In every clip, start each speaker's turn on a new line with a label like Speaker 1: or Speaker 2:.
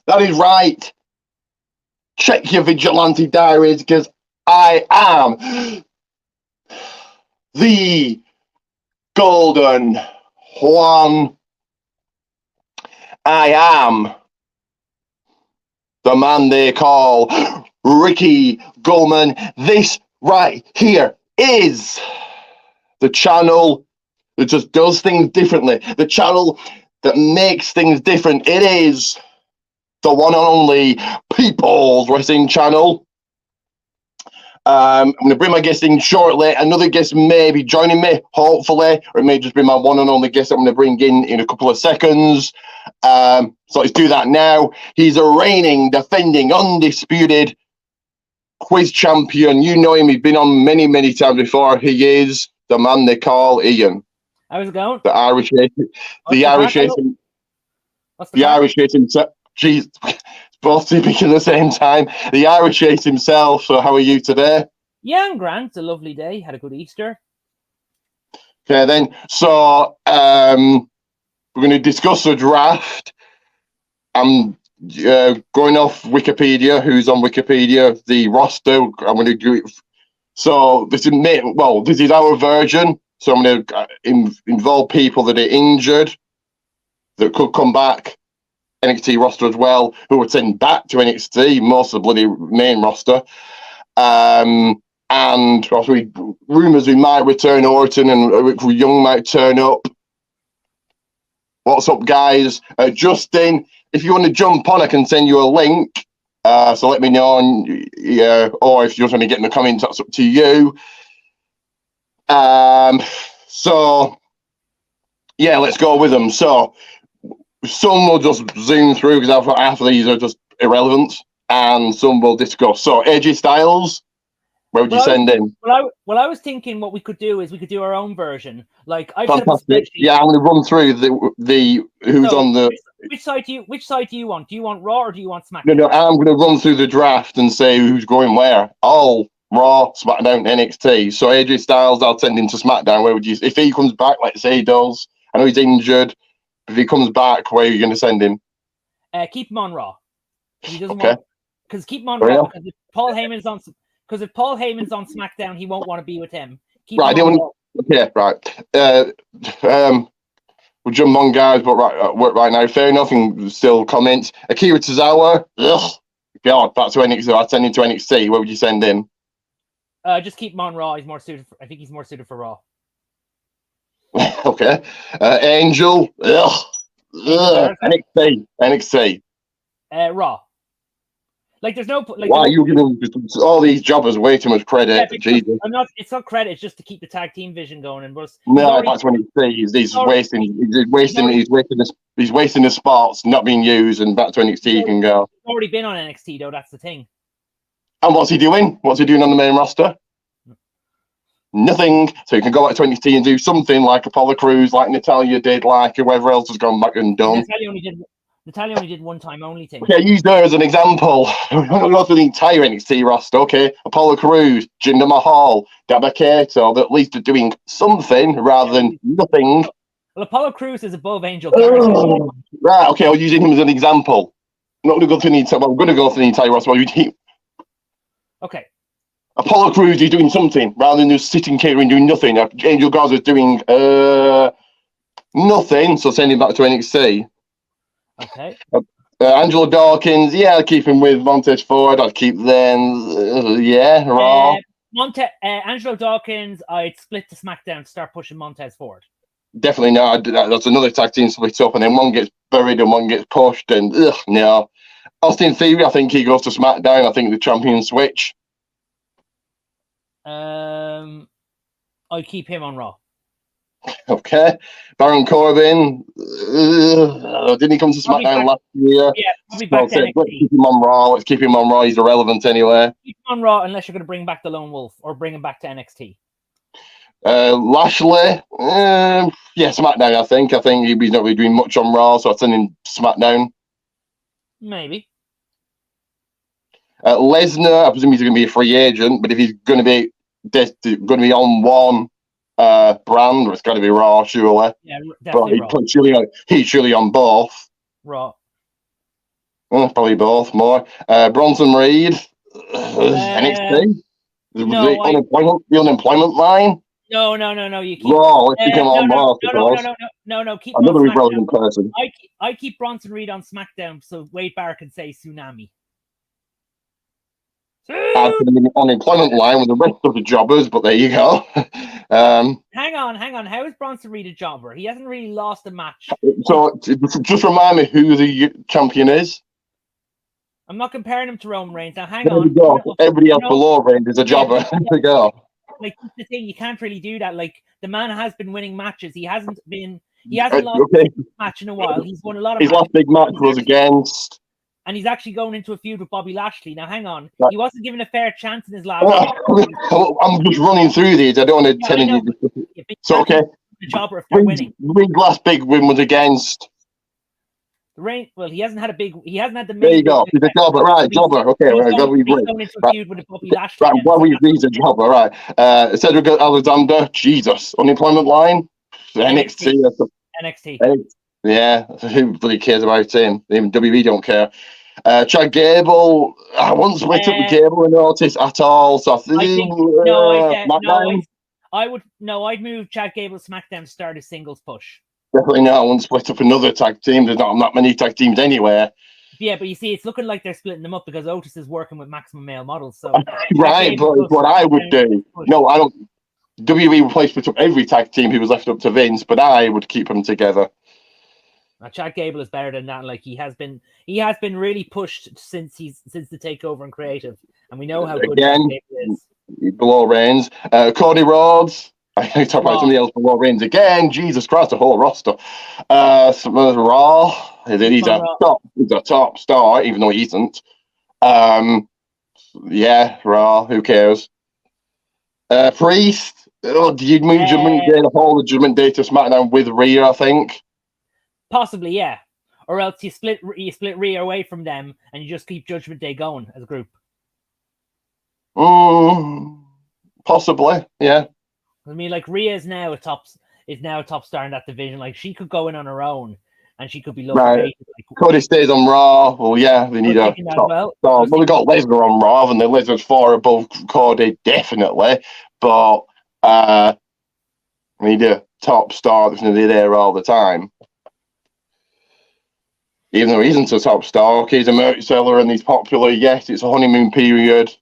Speaker 1: That is right. Check your vigilante diaries, because I am the Golden Juan. I am the man they call Ricky Goldman. This right here is the channel that just does things differently. The channel that makes things different. It is the one and only People's Wrestling Channel. I'm going to bring my guest in shortly. Another guest may be joining me, hopefully, or it may just be my one and only guest I'm going to bring in a couple of seconds. So let's do that now. He's a reigning, defending, undisputed quiz champion. You know him. He's been on many, many times before. He is the man they call Ian.
Speaker 2: How's it going?
Speaker 1: The Irish Ace himself. Jeez, both speaking at the same time. The Irish Ace himself. So how are you today?
Speaker 2: Yeah, I'm grand. It's a lovely day. Had a good Easter.
Speaker 1: Okay, then. So we're going to discuss the draft. I'm going off Wikipedia. Who's on Wikipedia? The roster. I'm going to do it. So this is our version. So I'm going to involve people that are injured, that could come back. NXT roster as well, who were sent back to NXT, most of the bloody main roster. And also rumours we might return Orton and Rick Young might turn up. What's up, guys? Justin, if you want to jump on, I can send you a link. So let me know, or if you just want to get in the comments, that's up to you. So, yeah, let's go with them. So, some will just zoom through because half of these are just irrelevant, and some will discuss. So, AJ Styles, where would you send in?
Speaker 2: I was thinking what we could do is we could do our own version. Like,
Speaker 1: fantastic. Yeah, I'm going to run through the who's on the.
Speaker 2: Which side do you want? Do you want Raw or do you want SmackDown?
Speaker 1: No, I'm going to run through the draft and say who's going where. All Raw, SmackDown, NXT. So AJ Styles, I'll send him to SmackDown. Where would you? If he comes back, let's say he does. I know he's injured. If he comes back, where are you going to send him?
Speaker 2: Keep him on Raw. He doesn't
Speaker 1: okay.
Speaker 2: Because keep him on Raw. Because if Paul Heyman's on SmackDown, he won't want to be with him.
Speaker 1: Right. We'll jump on, guys. But right now, fair enough. And still comments. Akira Tozawa. Ugh. God, back to NXT. I'd send him to NXT. Where would you send him?
Speaker 2: Just keep him on Raw. He's more suited. I think he's more suited for Raw.
Speaker 1: Okay. Angel. Ugh. NXT.
Speaker 2: Raw. Like, there's no. Like,
Speaker 1: why are you giving all these jobbers way too much credit? Jesus.
Speaker 2: I'm not. It's not credit. It's just to keep the tag team vision going. And
Speaker 1: that's when he's wasting the spots, not being used, and back to NXT he can go.
Speaker 2: He's already been on NXT though. That's the thing.
Speaker 1: And what's he doing? What's he doing on the main roster? Nothing. So he can go back to NXT and do something like Apollo Crews, like Natalya did, like whoever else has gone back and done.
Speaker 2: Natalya only did one time only thing.
Speaker 1: Okay, use her as an example. We're not going through the entire NXT roster. Okay, Apollo Crews, Jinder Mahal, Dabba-Kato, that at least are doing something rather than nothing.
Speaker 2: Well, Apollo Crews is above Angel.
Speaker 1: Right. Okay, I'll use him as an example. I'm not going to go through the entire. Well, I'm going to go through the entire roster.
Speaker 2: Okay.
Speaker 1: Apollo Crews is doing something rather than just sitting here and doing nothing. Angel Garza's doing nothing, so send him back to NXT.
Speaker 2: Okay.
Speaker 1: Angelo Dawkins, yeah, I'll keep him with Montez Ford. I'll keep them, Raw.
Speaker 2: Angelo Dawkins, I'd split to SmackDown to start pushing Montez Ford.
Speaker 1: Definitely not. That's another tag team split up, and then one gets buried and one gets pushed, and no. Austin Theory, I think he goes to SmackDown. I think the champion switch.
Speaker 2: I'd keep him on Raw.
Speaker 1: Okay. Baron Corbin, didn't he come to SmackDown last year?
Speaker 2: Yeah, probably back to NXT.
Speaker 1: Let's keep him on Raw. Let's keep him on Raw. He's irrelevant anyway.
Speaker 2: Keep him on Raw unless you're going to bring back the Lone Wolf or bring him back to NXT.
Speaker 1: Lashley, SmackDown, I think. I think he's not really doing much on Raw, so I'd send him SmackDown.
Speaker 2: Maybe.
Speaker 1: Lesnar, I presume he's going to be a free agent, but if he's going to be on one brand, it's got to be Raw, surely.
Speaker 2: Yeah, definitely
Speaker 1: Raw. He's surely on both.
Speaker 2: Raw.
Speaker 1: Probably both more. Bronson Reed, NXT. The unemployment line.
Speaker 2: No. You keep.
Speaker 1: Raw. Let's keep him on Raw.
Speaker 2: No. Keep him
Speaker 1: Another
Speaker 2: on SmackDown.
Speaker 1: brilliant person.
Speaker 2: I keep Bronson Reed on SmackDown, so Wade Barrett can say tsunami.
Speaker 1: Add to the unemployment line with the rest of the jobbers, but there you go.
Speaker 2: Hang on. How is Bronson Reed a jobber? He hasn't really lost a match.
Speaker 1: So just remind me who the champion is.
Speaker 2: I'm not comparing him to Roman Reigns. Now, hang
Speaker 1: There
Speaker 2: on.
Speaker 1: we go. Everybody else below Reigns is a jobber. There we go.
Speaker 2: Like, the thing, you can't really do that. Like, the man has been winning matches. He hasn't lost a match in a while. He's won a lot of
Speaker 1: His
Speaker 2: matches.
Speaker 1: last big match was against.
Speaker 2: And he's actually going into a feud with Bobby Lashley. Now, hang on. He wasn't given a fair chance in his last
Speaker 1: I'm just running through these. I don't want to tell you. So, okay. Reed's last big win was against.
Speaker 2: Well, he hasn't had the main.
Speaker 1: There you go. He's a jobber, right? Jobber. Okay,
Speaker 2: right. He's going into a feud with Bobby Lashley.
Speaker 1: Right, well, he's a jobber, right? Cedric Alexander, Jesus, unemployment line, NXT. Yeah, who bloody cares about him? Even WWE don't care. Chad Gable, I won't split up with Gable and Otis at all. So
Speaker 2: I'd move Chad Gable to SmackDown to start a singles push.
Speaker 1: Definitely not. I won't split up another tag team. There's not that many tag teams anywhere.
Speaker 2: Yeah, but you see, it's looking like they're splitting them up because Otis is working with Maximum Male Models. So
Speaker 1: right, but it's what I would do. No, I don't. WWE would play split up every tag team who was left up to Vince, but I would keep them together.
Speaker 2: Now, Chad Gable is better than that. Like, he has been really pushed since the takeover in creative, and we know how good Chad Gable is.
Speaker 1: Below Reigns, Cody Rhodes. I talk about somebody else below Reigns again. Jesus Christ, the whole roster. Raw. He's a top star, even though he isn't. Yeah, Raw. Who cares? Priest. Oh, do you move Judgment Day, the whole Judgment Day to SmackDown with Rhea? I think.
Speaker 2: Possibly, yeah. Or else you split Rhea away from them and you just keep Judgment Day going as a group.
Speaker 1: Possibly, yeah.
Speaker 2: I mean, like, Rhea is now a top star in that division. Like, she could go in on her own and she could be lovely.
Speaker 1: Right. Cody stays on Raw. Well, yeah, they need a top star. Well, we got Lesnar on Raw, and the Lesnar's far above Cody, definitely. But we need a top star that's going to be there all the time. Even though he isn't a top star, okay, he's a merch seller and he's popular. Yes, it's a honeymoon period.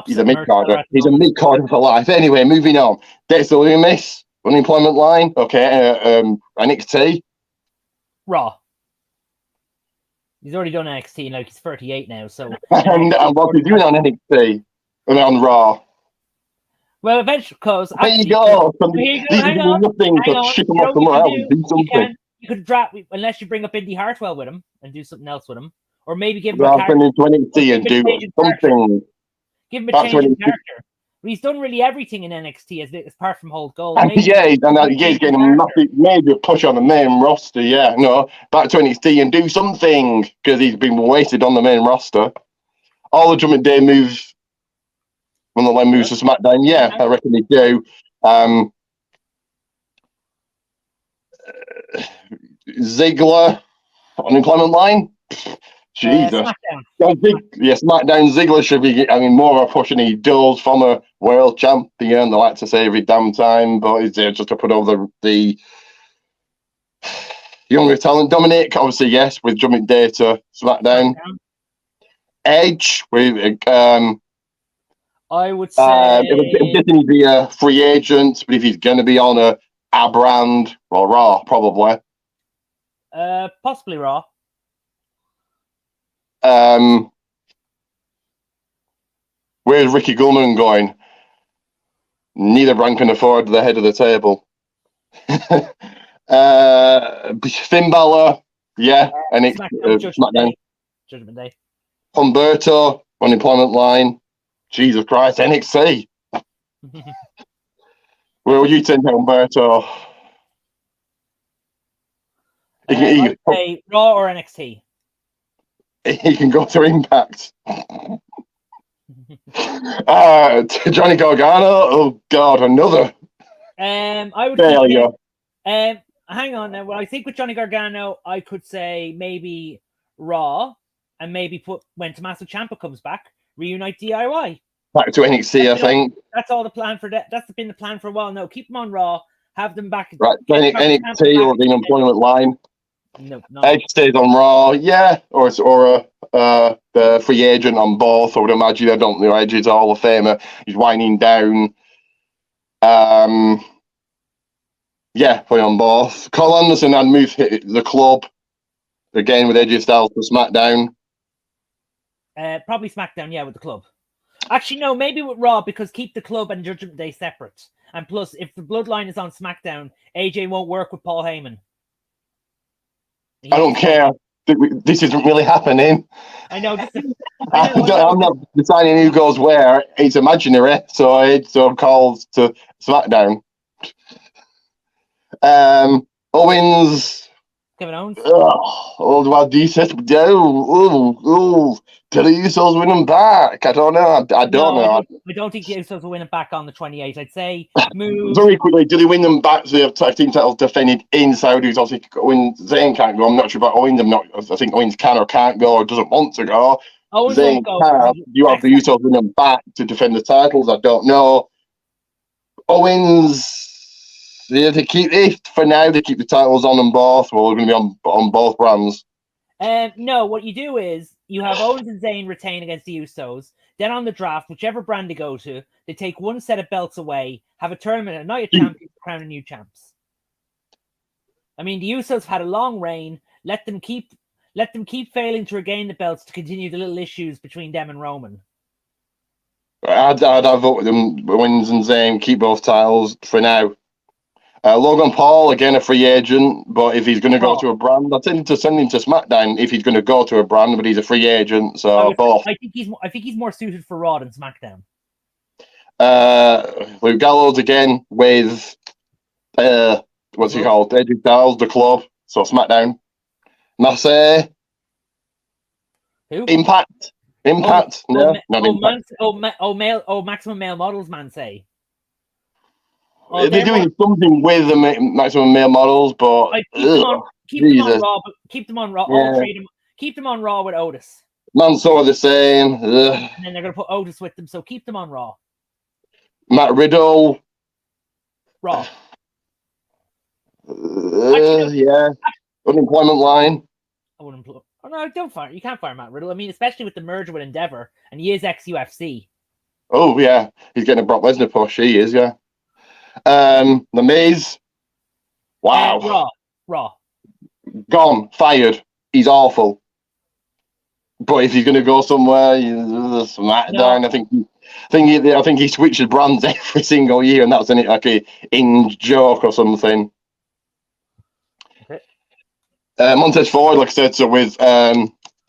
Speaker 1: He's a mid-carder. He's a mid-carder for life. Anyway, moving on. Dexter Lumis, unemployment line. Okay, NXT.
Speaker 2: Raw. He's already done NXT, like he's 38 now. So
Speaker 1: and what's he doing on NXT and on Raw?
Speaker 2: Well, eventually, because
Speaker 1: there you go. Hang on. Nothing to ship him off somewhere else. Do something.
Speaker 2: You could drop, unless you bring up Indy Hartwell with him and do something else with him, or maybe give him
Speaker 1: a character. And do something.
Speaker 2: Give him a change in character. But he's done really everything in NXT apart from hold gold.
Speaker 1: He's getting a major push on the main roster. Yeah, no, back to NXT and do something because he's been wasted on the main roster. All the Judgment Day moves when the line moves to SmackDown. Yeah, I reckon they do. Ziggler, unemployment line. Jesus. SmackDown Ziggler should be getting more of a push than he does from a world champion. They like to say every damn time, but he's there just to put over the younger talent. Dominic, obviously, yes, with Judgment Day to SmackDown. Edge, with
Speaker 2: I would say
Speaker 1: it would definitely be a free agent, but if he's going to be on a brand or Raw, probably.
Speaker 2: Possibly Raw.
Speaker 1: Where's Ricky Gulman going? Neither brand can afford the head of the table. Finn Balor, yeah, and it's SmackDown.
Speaker 2: Judgment Day.
Speaker 1: Humberto, unemployment line. Jesus Christ, NXT. Where would you take Humberto?
Speaker 2: I'd say Raw or NXT.
Speaker 1: He can go to Impact. Johnny Gargano. Oh God, another.
Speaker 2: I would.
Speaker 1: There you
Speaker 2: go. Hang on now. Well, I think with Johnny Gargano, I could say maybe Raw. and maybe when Tommaso Ciampa comes back, reunite DIY.
Speaker 1: Back to NXT, I think.
Speaker 2: That's all the plan for that. That's been the plan for a while. No, keep them on Raw. Have them back.
Speaker 1: Right, NXT or the unemployment line.
Speaker 2: No,
Speaker 1: Edge stays on Raw, yeah, or the free agent on both. I would imagine. I don't know. Edge is a Hall of Famer. He's winding down. Yeah, put on both. Cole Anderson had moved the club again with AJ Styles to SmackDown.
Speaker 2: Probably SmackDown, yeah, with the club. Actually, no, maybe with Raw, because keep the club and Judgment Day separate. And plus, if the Bloodline is on SmackDown, AJ won't work with Paul Heyman.
Speaker 1: I don't care. This isn't really happening.
Speaker 2: I know.
Speaker 1: I'm not deciding who goes where. It's imaginary, so it's called to SmackDown. Owens.
Speaker 2: Kevin Owens.
Speaker 1: Well, till the Usos win them back. I don't know. I don't know.
Speaker 2: I don't think the Usos will win it back on the 28th. I'd say move.
Speaker 1: Very quickly, do they win them back? So they have tag team titles defended in Saudi. Obviously, Zayn can't go. I'm not sure about Owens. I think Owens can or can't go or doesn't want to go. Zayn can. You have the Usos win them back to defend the titles. I don't know. Owens. Yeah, they keep it for now. They keep the titles on them both. Well, we're going to be on both brands.
Speaker 2: No, what you do is you have Owens and Zayn retain against the Usos. Then on the draft, whichever brand they go to, they take one set of belts away, have a tournament, a night of champions, crown a new champs. I mean, the Usos have had a long reign. Let them keep failing to regain the belts to continue the little issues between them and Roman.
Speaker 1: I'd vote with them. Owens and Zayn keep both titles for now. Logan Paul, again, a free agent, but if he's going to go to a brand, I tend to send him to SmackDown if he's going to go to a brand, but he's a free agent, so both.
Speaker 2: I think he's more suited for Raw than SmackDown.
Speaker 1: Luke Gallows again with what's he called? AJ Styles, the club, so SmackDown. Massey.
Speaker 2: Who?
Speaker 1: Impact. No, not Impact.
Speaker 2: Maximum Male Models, man, say.
Speaker 1: They're doing something with the Maximum Male Models, but
Speaker 2: keep them on Raw. Keep them on Raw. Yeah. Keep them on Raw with Otis.
Speaker 1: Mansoor the same.
Speaker 2: And then they're going to put Otis with them, so keep them on Raw.
Speaker 1: Matt Riddle.
Speaker 2: Raw.
Speaker 1: Yeah. Unemployment line.
Speaker 2: I wouldn't. Oh no, don't fire. You can't fire Matt Riddle. I mean, especially with the merger with Endeavor, and he is ex-UFC.
Speaker 1: Oh yeah, he's getting a Brock Lesnar push. He is, yeah. The Miz. Wow.
Speaker 2: Raw.
Speaker 1: Gone. Fired. He's awful. But if he's going to go somewhere, SmackDown. No. I think he switches brands every single year, and that's like a in joke or something.
Speaker 2: Okay.
Speaker 1: Montez Ford, like I said, so with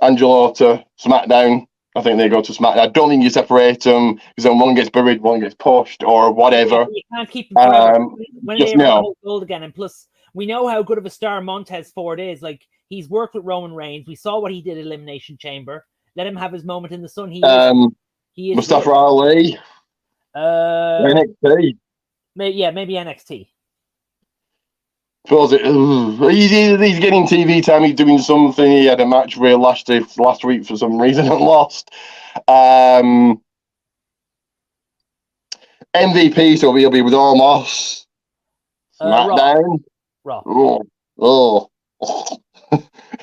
Speaker 1: Angelo to SmackDown. I think they go to SmackDown. I don't think you separate them because then one gets buried, one gets pushed, or whatever.
Speaker 2: You can't keep them forever. When they're gold again, and plus we know how good of a star Montez Ford is. Like, he's worked with Roman Reigns. We saw what he did at Elimination Chamber. Let him have his moment in the sun. He is
Speaker 1: Mustafa Ali. NXT.
Speaker 2: Maybe NXT.
Speaker 1: He's getting TV time. He's doing something. He had a match where last week for some reason and lost. MVP, so he'll be with Omos. SmackDown.
Speaker 2: Raw.
Speaker 1: Oh.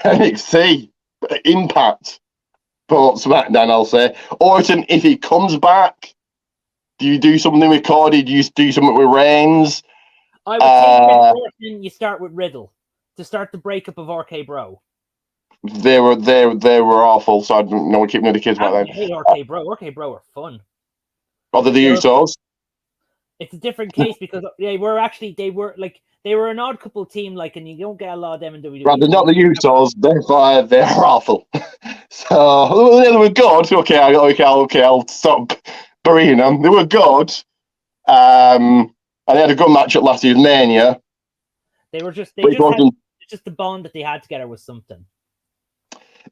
Speaker 1: NXT. Impact. But SmackDown, I'll say. Orton, if he comes back, do you do something with Cody? Do you do something with Reigns?
Speaker 2: I would say you start with Riddle to start the breakup of RK Bro.
Speaker 1: They were awful, so I don't know. We're keeping the kids back then.
Speaker 2: I hate RK Bro. RK Bro are fun.
Speaker 1: Other the Usos.
Speaker 2: It's a different case because they were an odd couple team, like, and you don't get a lot of them in WWE.
Speaker 1: Right, they're not the Usos. They're awful. So they were good. Okay, I'll stop burying them. They were good. And they had a good match at last year's Mania.
Speaker 2: They just the bond that they had together was something.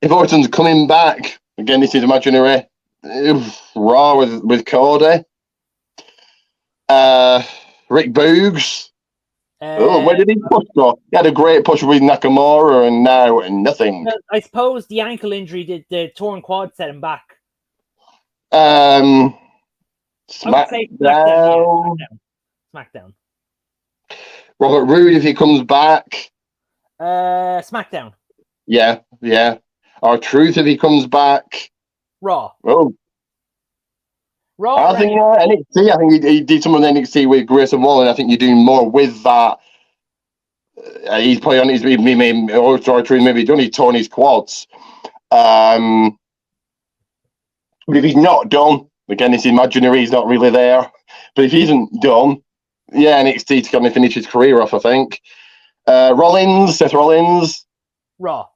Speaker 1: If Orton's coming back, again, this is imaginary. Raw with Cody. Rick Boogs. Where did he push though? He had a great push with Nakamura, and now nothing.
Speaker 2: Well, I suppose the ankle injury, the torn quad, set him back.
Speaker 1: SmackDown.
Speaker 2: I would say SmackDown. Yeah, SmackDown.
Speaker 1: Robert Roode, if he comes back.
Speaker 2: SmackDown.
Speaker 1: Yeah. R-Truth, if he comes back.
Speaker 2: Raw.
Speaker 1: Oh.
Speaker 2: Raw.
Speaker 1: I think NXT. I think he did some of the NXT with Grayson Waller, and I think you're doing more with that. He's probably on his maybe done. He's torn his quads. But if he's not done, again, it's imaginary. He's not really there. But if he isn't done, yeah, NXT to kind of finish his career off. I think. Seth Rollins.
Speaker 2: Raw.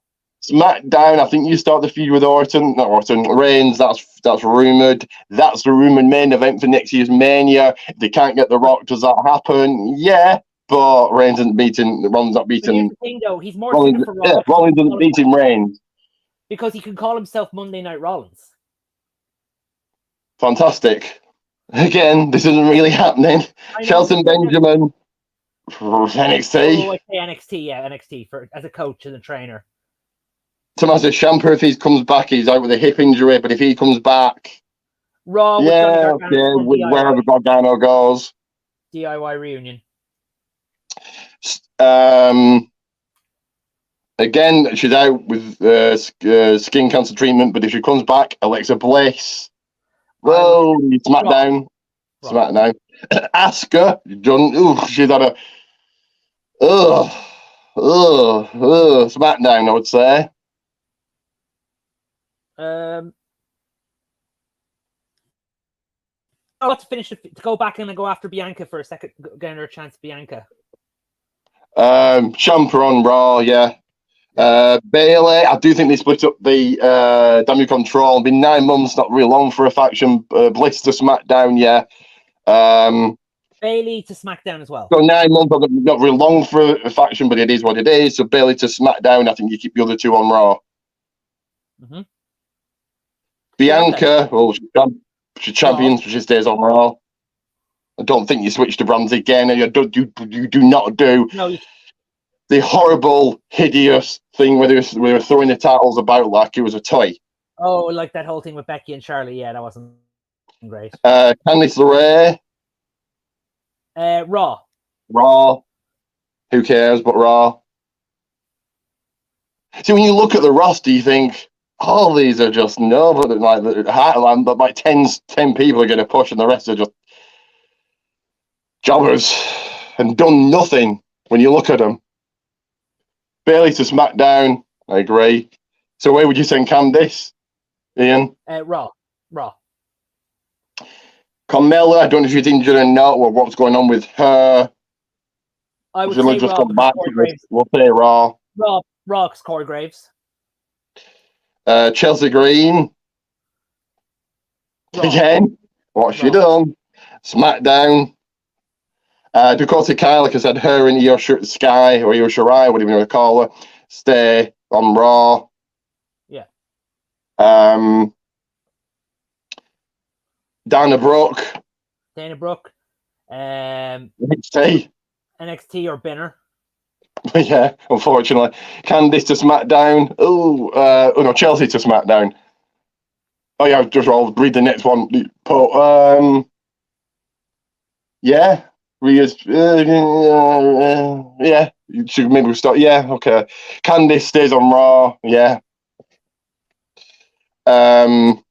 Speaker 1: SmackDown, I think you start the feud with Reigns. That's rumored. That's the rumored main event for next year's Mania. If they can't get The Rock, does that happen? Yeah, but Reigns isn't beating. Rollins not beating.
Speaker 2: The thing though, he's more suited for Raw.
Speaker 1: Yeah, Rollins isn't beating Reigns
Speaker 2: because he can call himself Monday Night Rollins.
Speaker 1: Fantastic. Again, this isn't really happening. Shelton Benjamin for NXT.
Speaker 2: Oh, I say NXT, yeah, NXT as a coach and a trainer.
Speaker 1: Tommaso Ciampa, if he comes back, he's out with a hip injury, but if he comes back,
Speaker 2: Raw,
Speaker 1: wherever Gargano goes.
Speaker 2: DIY reunion.
Speaker 1: Again, she's out with skin cancer treatment, but if she comes back, Alexa Bliss. Well, SmackDown. SmackDown. Asuka, she's had a SmackDown, I would say.
Speaker 2: I'll have to finish to go back and go after Bianca for a second, getting her a chance, Bianca.
Speaker 1: Ciampa on Raw, yeah. Bailey, I do think they split up the Damage Control. It's been 9 months, not really long for a faction. Bliss to SmackDown, yeah.
Speaker 2: Bailey to SmackDown as well.
Speaker 1: So 9 months, not really long for a faction, but it is what it is. So Bailey to SmackDown, I think you keep the other two on Raw.
Speaker 2: Mm-hmm.
Speaker 1: Bianca, well, she's champion, so she stays on Raw. I don't think you switch to brands again, and you do not do the horrible, hideous thing where they were throwing the titles about like it was a toy.
Speaker 2: Oh, like that whole thing with Becky and Charlie. Yeah, that wasn't great.
Speaker 1: Candice LeRae.
Speaker 2: Raw.
Speaker 1: Raw. Who cares? But Raw. See, when you look at the roster, you think, all these are just but like 10 people are going to push, and the rest are just jobbers and done nothing when you look at them. Bailey to SmackDown, I agree. So where would you send Candice, Ian?
Speaker 2: Raw.
Speaker 1: Carmella, I don't know if she's injured or not, or what's going on with her.
Speaker 2: I would say
Speaker 1: just
Speaker 2: Raw.
Speaker 1: Come back. We'll say Raw.
Speaker 2: Raw, Corey Graves.
Speaker 1: Chelsea Green.
Speaker 2: Raw.
Speaker 1: Again, what's she done? SmackDown. Dakota Kai, like I said, her and Io Sky, or Io Shirai, whatever you want to call her, stay on Raw.
Speaker 2: Yeah.
Speaker 1: Dana Brooke.
Speaker 2: NXT or Binner.
Speaker 1: Yeah, unfortunately. Candice to SmackDown. No, Chelsea to SmackDown. Oh yeah, I'll read the next one. Yeah. Yeah, maybe we'll start. Yeah, okay. Candice stays on Raw. Yeah. I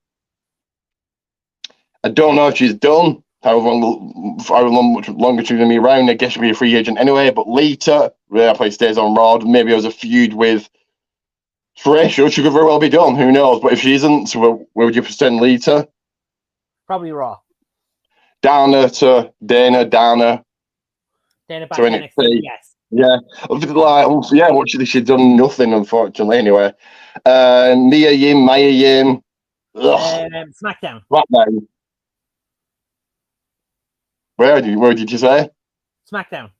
Speaker 1: don't know if she's done. However much longer she's going to be around, I guess she'll be a free agent anyway. But Lita, I play stays on Raw. Maybe it was a feud with Trish, or she could very well be done. Who knows? But if she isn't, so where would you send Lita?
Speaker 2: Probably Raw.
Speaker 1: Dana to Dana
Speaker 2: back to NXT, yes.
Speaker 1: Yeah. What she's done nothing, unfortunately, anyway. Mia Yim.
Speaker 2: SmackDown.
Speaker 1: Where did you say?
Speaker 2: SmackDown.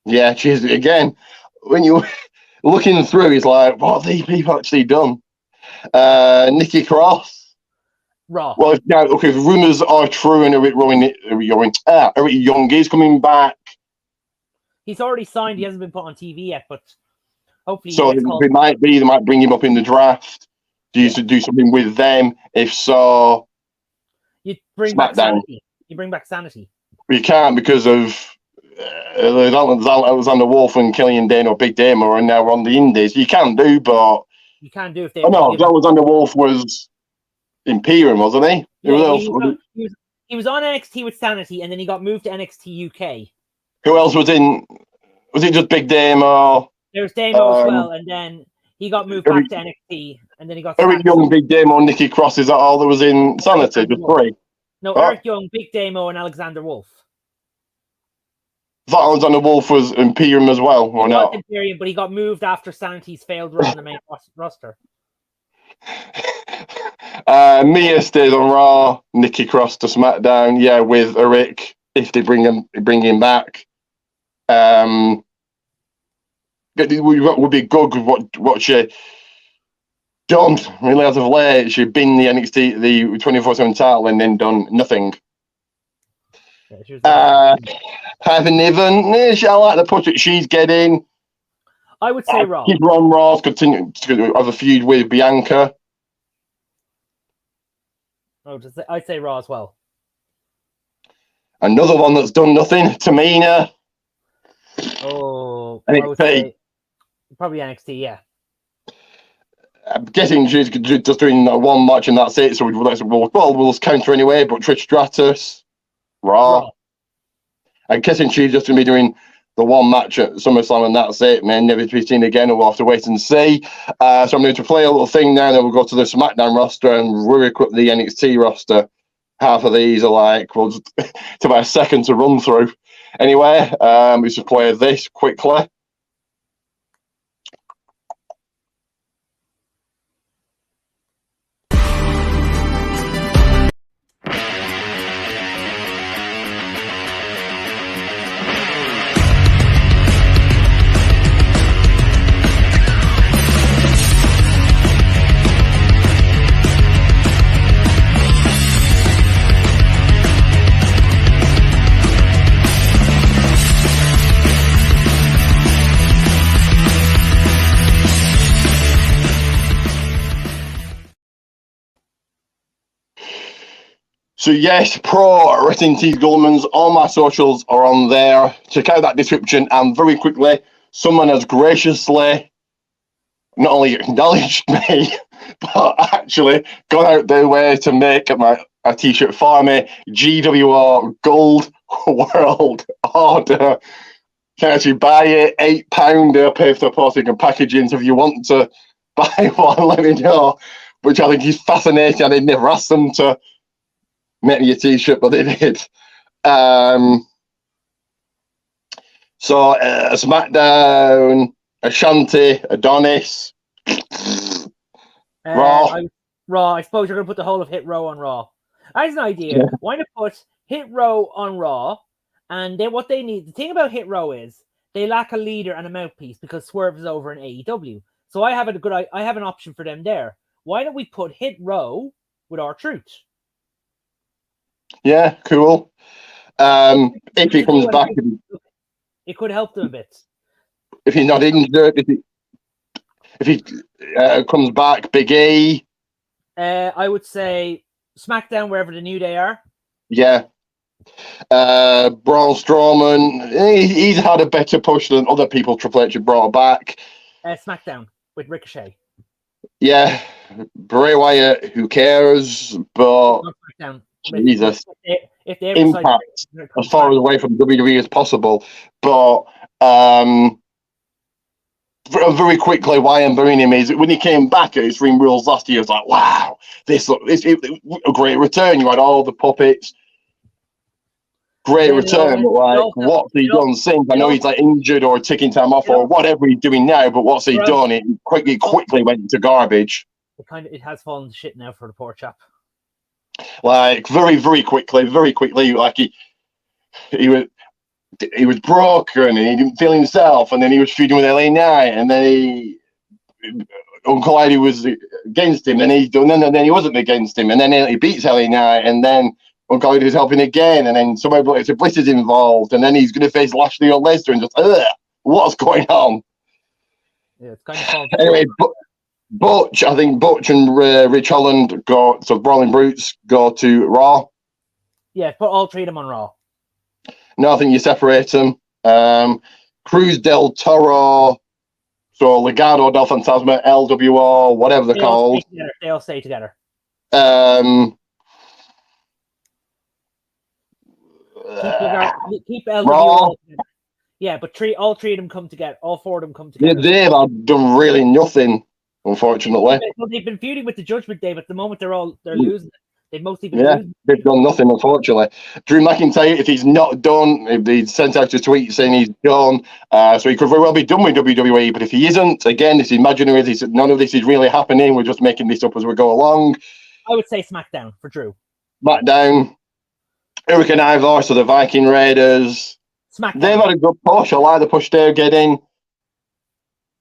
Speaker 1: Yeah, she's again. When you looking through, it's like, what have these people actually done? Nikki Cross.
Speaker 2: Raw.
Speaker 1: Well, now, okay, if rumors are true and Eric Young is coming back.
Speaker 2: He's already signed. He hasn't been put on TV yet, but hopefully.
Speaker 1: So they might bring him up in the draft. Do you do something with them? If so,
Speaker 2: you bring
Speaker 1: SmackDown.
Speaker 2: back Sanity. You bring back Sanity.
Speaker 1: You can't because of Alexander Wolf and Killian Dane or Big Damo are now on the Indies. You can do, but
Speaker 2: you can't do if they.
Speaker 1: Oh no, Alexander Wolf was Imperium, wasn't he?
Speaker 2: Yeah, he was on NXT with Sanity, and then he got moved to NXT UK.
Speaker 1: Who else was in? Was it just Big Damo?
Speaker 2: There was Damo as well, and then he got moved back to NXT, and then he got.
Speaker 1: Eric Young, Big Damo, Nikki Cross. Is that all that was in Sanity? Just three.
Speaker 2: No, Eric Young, Big Damo, and Alexander Wolf.
Speaker 1: I thought Alexander Wolf was Imperium as well, or not?
Speaker 2: Imperium, but he got moved after Sanity's failed run on the main roster.
Speaker 1: Mia stays on Raw. Nikki Cross to SmackDown. Yeah, with Eric if they bring him back. Would be good. What she done really as of late. She'd been the NXT the 24/7 title and then done nothing. Having Niven, I like the push that she's getting.
Speaker 2: I would say Raw.
Speaker 1: Keep her on Raw, continue to have a feud with Bianca.
Speaker 2: I'd say Raw as well.
Speaker 1: Another one that's done nothing, Tamina.
Speaker 2: Oh,
Speaker 1: NXT.
Speaker 2: I would say probably NXT, yeah.
Speaker 1: I'm guessing she's just doing one match and that's it. So we'll counter anyway. But Trish Stratus, Raw. I'm guessing she's just going to be doing the one match at SummerSlam and that's it, man. Never to be seen again. We'll have to wait and see. So I'm going to play a little thing now. Then we'll go to the SmackDown roster and really quick the NXT roster. Half of these are like, well, just it's about a second to run through. Anyway, we should play this quickly. So yes, Pro Wrestling Tees Gulman's, all my socials are on there. Check out that description. And very quickly, someone has graciously not only acknowledged me, but actually gone out their way to make a t-shirt for me. GWR Gold World Order. Can actually buy it, £8. They'll pay for the posting and packaging. So if you want to buy one, let me know. Which I think is fascinating. I did never ask them to make me a t-shirt, but they did. SmackDown, Ashanti, Adonis, Raw.
Speaker 2: Raw. I suppose you're going to put the whole of Hit Row on Raw. That's an idea. Yeah. Why not put Hit Row on Raw? And then what they need, the thing about Hit Row is they lack a leader and a mouthpiece because Swerve is over in AEW. So I have an option for them there. Why don't we put Hit Row with R-Truth?
Speaker 1: Yeah, cool. If he comes back,
Speaker 2: it could help them a bit.
Speaker 1: If he's not injured, if he comes back, Big E.
Speaker 2: I would say SmackDown wherever the New Day are.
Speaker 1: Yeah. Braun Strowman, he's had a better push than other people Triple H have brought back.
Speaker 2: SmackDown with Ricochet.
Speaker 1: Yeah. Bray Wyatt, who cares? But Jesus.
Speaker 2: If they
Speaker 1: Impact as far away from WWE as possible. But very quickly, why I'm bringing him is when he came back at Extreme Rules last year, I was like, wow, this a great return. You had all the puppets. Great return, but like, what's he done since? I know he's like injured or taking time off or whatever he's doing now, but what's he done? It quickly went to garbage.
Speaker 2: It has fallen to shit now for the poor chap.
Speaker 1: Like very quickly, like he was broken and he didn't feel himself, and then he was feuding with LA Knight, and then Uncle Eddie was against him, and then he wasn't against him, and then he beats LA Knight, and then Uncle Eddie's helping again, and then somehow Bliss is involved, and then he's going to face Lashley or Lesnar, and just, what's going on?
Speaker 2: Yeah, it's kind of falls.
Speaker 1: Anyway, Butch, I think Butch and Rich Holland Brawling Brutes go to Raw.
Speaker 2: Yeah, put all three of them on Raw.
Speaker 1: No, I think you separate them. Cruz del Toro, so Legado del Fantasma, LWO, whatever they're called.
Speaker 2: They all stay together. Keep LWO.
Speaker 1: Raw.
Speaker 2: Yeah, but all three of them come together. All four of them come together.
Speaker 1: Yeah, they've done really nothing, unfortunately.
Speaker 2: Well, they've been feuding with the Judgment Day, but at the moment they're losing. They've mostly been losing.
Speaker 1: They've done nothing, unfortunately. Drew McIntyre, if he's not done, if he sent out a tweet saying he's done, so he could very well be done with WWE. But if he isn't, again, this is imaginary. None of this is really happening. We're just making this up as we go along.
Speaker 2: I would say SmackDown for Drew.
Speaker 1: SmackDown, Hurricane Ivor, so the Viking Raiders.
Speaker 2: SmackDown.
Speaker 1: They've had a good push. I like the push they're getting.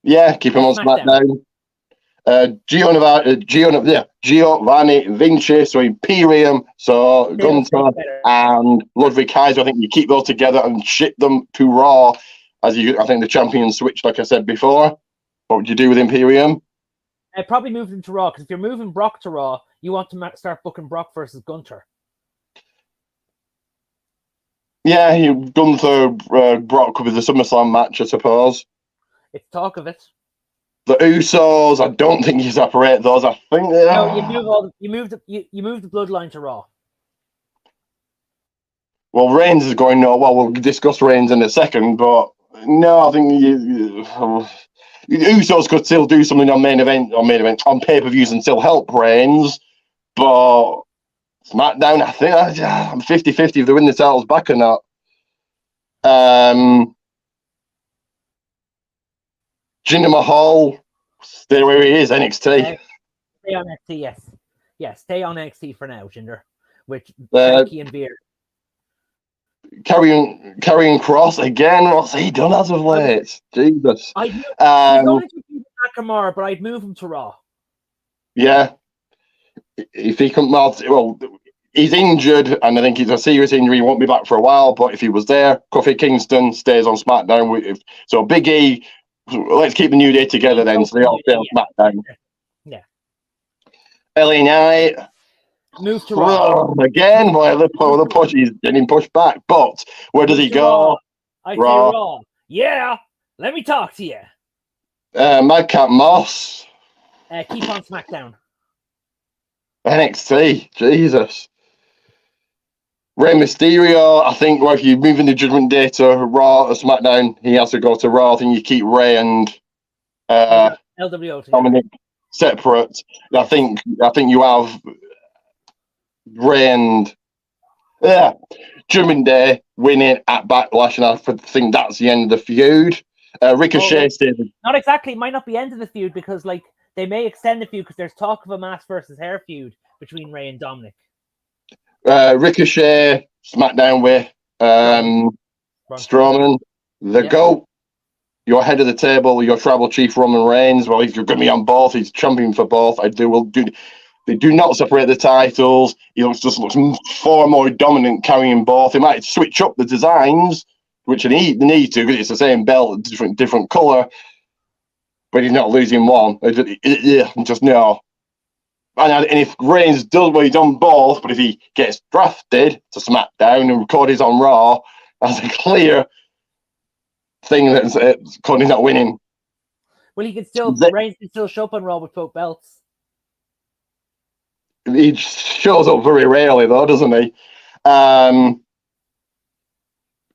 Speaker 1: Yeah, keep him on SmackDown. Giovanni Vinci, so Imperium, so Gunther and Ludwig Kaiser. I think you keep those together and ship them to Raw. I think the champions switched, like I said before. What would you do with Imperium?
Speaker 2: I'd probably move them to Raw, because if you're moving Brock to Raw, you want to start booking Brock versus Gunther.
Speaker 1: Yeah, Gunther Brock could be the SummerSlam match, I suppose.
Speaker 2: It's talk of it.
Speaker 1: The Usos, I don't think you separate those. I think
Speaker 2: no, you move the bloodline to Raw.
Speaker 1: Well, Reigns is going no. Well, we'll discuss Reigns in a second, but no, I think Usos could still do something on main event on pay-per-views and still help Reigns, but SmackDown, I think I'm 50-50 if they win the titles back or not. Jinder Mahal, stay where he is, NXT.
Speaker 2: Stay on NXT, yes. Yes, stay on NXT for now, Jinder, with Becky and Veer.
Speaker 1: Carrying Cross again. What's he done as of late? Jesus.
Speaker 2: He's going to be Nakamura, but I'd move him to Raw.
Speaker 1: Yeah. If he comes out, well, he's injured, and I think it's a serious injury. He won't be back for a while, but if he was there, Kofi Kingston stays on SmackDown. So Big E, let's keep the New Day together then, so they all stay on SmackDown.
Speaker 2: Yeah.
Speaker 1: LA Knight.
Speaker 2: Move to Raw.
Speaker 1: Again, the push, he's getting pushed back. But where does he go?
Speaker 2: I say Raw. Yeah, let me talk to you.
Speaker 1: Madcap Moss.
Speaker 2: Keep on SmackDown.
Speaker 1: NXT, Jesus. Rey Mysterio, I think if you're moving the Judgment Day to Raw or SmackDown, he has to go to Raw. I think you keep Rey and
Speaker 2: LWO
Speaker 1: Dominic separate. I think you have Rey and Judgment Day winning at Backlash, and I think that's the end of the feud. Ricochet stays.
Speaker 2: Not exactly. It might not be end of the feud, because they may extend the feud, because there's talk of a mask versus hair feud between Rey and Dominic.
Speaker 1: Ricochet, SmackDown with Strowman. The GOAT, your head of the table, your tribal chief Roman Reigns. Well, if you're going to be on both, he's champion for both. They do not separate the titles. He just looks far more dominant carrying both. They might switch up the designs, which they need to, because it's the same belt, different color. But he's not losing one. Just no. And if Reigns does what he's done both, but if he gets drafted to SmackDown and Cody's on Raw, that's a clear thing that Cody's not winning.
Speaker 2: Well, Reigns can still show up on Raw with both belts.
Speaker 1: He shows up very rarely, though, doesn't he?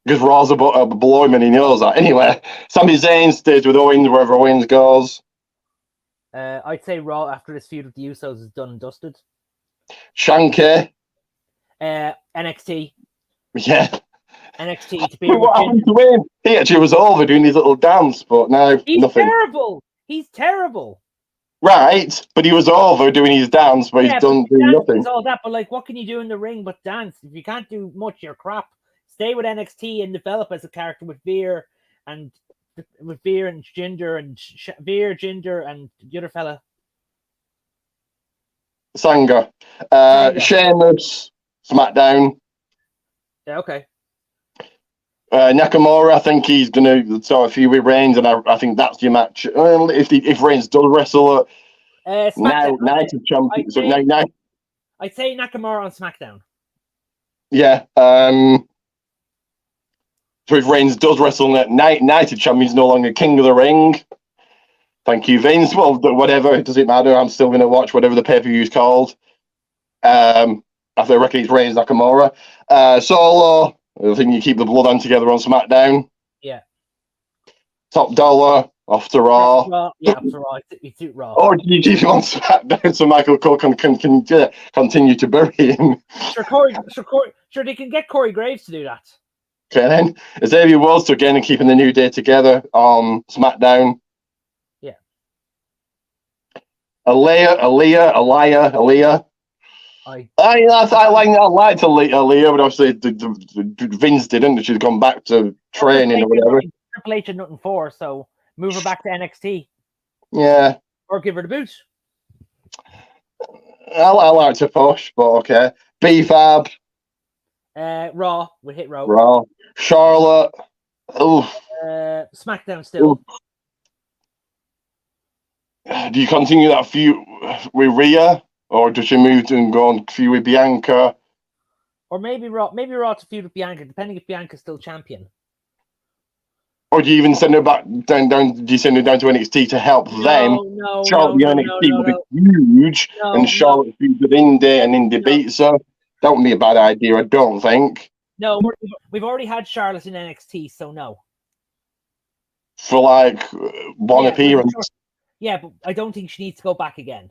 Speaker 1: Because Raw's below him and he knows that. Anyway, Sami Zayn stays with Owens wherever Owens goes.
Speaker 2: I'd say Raw, after this feud with the Usos, is done and dusted.
Speaker 1: Shanky.
Speaker 2: NXT.
Speaker 1: Yeah.
Speaker 2: NXT to be.
Speaker 1: What happened to him? He actually was over doing his little dance, but now nothing.
Speaker 2: He's terrible.
Speaker 1: Right, but he was over doing his dance, but he's done doing nothing.
Speaker 2: All that, but what can you do in the ring but dance? If you can't do much, you're crap. Stay with NXT and develop as a character with Veer and Jinder and Jinder and the other fella.
Speaker 1: Sanga. Sheamus, SmackDown.
Speaker 2: Yeah, okay.
Speaker 1: Nakamura, I think he's going to sort of feud with Reigns, and I think that's your match. If Reigns does wrestle at Night of Champions,
Speaker 2: I'd say Nakamura on SmackDown.
Speaker 1: Yeah. So if Reigns does wrestle at Night of Champions, no longer King of the Ring. Thank you, Vince. Well, whatever, it doesn't matter. I'm still going to watch whatever the pay-per-view is called. After I reckon it's Reigns Nakamura. Solo, I think you keep the bloodline together on SmackDown.
Speaker 2: Yeah.
Speaker 1: Top Dollar, off to Raw.
Speaker 2: Yeah, off to Raw. You do Raw.
Speaker 1: Or do you keep him on SmackDown so Michael Cole can continue to bury him?
Speaker 2: Sure, they can get Corey Graves to do that.
Speaker 1: Okay, then. Xavier Woods again and keeping the New Day together on SmackDown.
Speaker 2: Yeah.
Speaker 1: Aaliyah. I liked Aaliyah, but obviously Vince didn't. She'd gone back to training or whatever.
Speaker 2: Triple H had nothing for, so move her back to NXT.
Speaker 1: Yeah.
Speaker 2: Or give her the boot.
Speaker 1: I like to push, but okay. B-Fab.
Speaker 2: Raw. We hit Raw.
Speaker 1: Raw. Charlotte. Oh.
Speaker 2: SmackDown still.
Speaker 1: Ooh. Do you continue that feud with Rhea? Or does she move and go on feud with Bianca?
Speaker 2: Or maybe Raw to feud with Bianca, depending if Bianca's still champion.
Speaker 1: Or do you even send her back down? Do you send her down to NXT to help them? Charlotte NXT will be huge, and Charlotte feuds with Indy, and Indy beats her. That wouldn't be a bad idea, I don't think.
Speaker 2: No, we've already had Charlotte in NXT, so no.
Speaker 1: For like one appearance.
Speaker 2: Yeah, but I don't think she needs to go back again.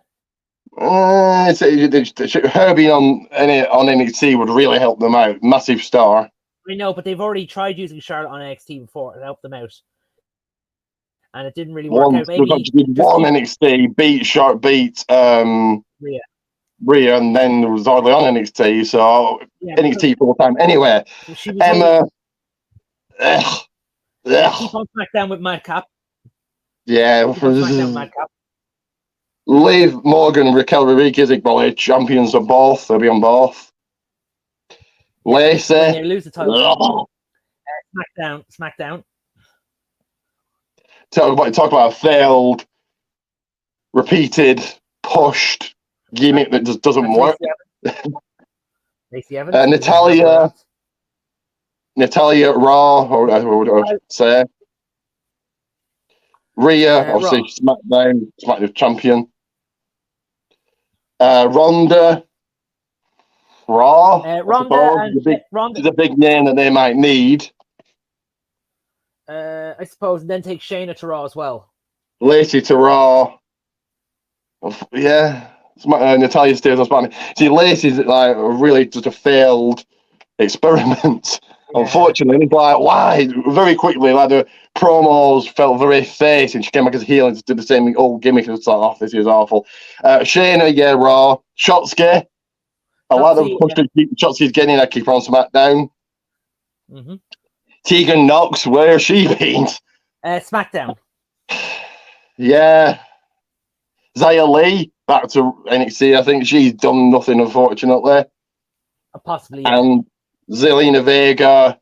Speaker 1: Her being on NXT would really help them out. Massive star.
Speaker 2: I know, but they've already tried using Charlotte on NXT before to help them out, and it didn't really work out. Maybe
Speaker 1: one NXT beat Rhea, and then was hardly on NXT. So NXT full time. Anyway, Emma.
Speaker 2: Keep on SmackDown with Madcap.
Speaker 1: Yeah. Liv Morgan and Raquel Rodriguez, Igbo champions of both. They'll be on both. Lacey.
Speaker 2: They lose the title. SmackDown.
Speaker 1: Talk about a failed, repeated, pushed gimmick that just doesn't work.
Speaker 2: Lacey Evans.
Speaker 1: Natalia Raw, or I would say. Rhea, obviously SmackDown champion. Ronda. Raw.
Speaker 2: Ronda
Speaker 1: is a big name that they might need.
Speaker 2: I suppose, and then take Shayna to Raw as well.
Speaker 1: Lacey to Raw. Yeah. Natalia stays on SmackDown. See, Lacey's like really just a failed experiment. Yeah. Unfortunately, it's like, why? Very quickly, like the promos felt very fake, and she came back as a heel and did the same old gimmick. And it's like, this is awful. Shayna, Raw. Shotzi. I like the push to keep Shotzi's getting. I keep her on SmackDown.
Speaker 2: Mm-hmm.
Speaker 1: Tegan Knox, where has she been?
Speaker 2: SmackDown.
Speaker 1: Yeah. Xia Li, back to NXT. I think she's done nothing, unfortunately.
Speaker 2: Possibly. Yeah.
Speaker 1: And Zelina Vega.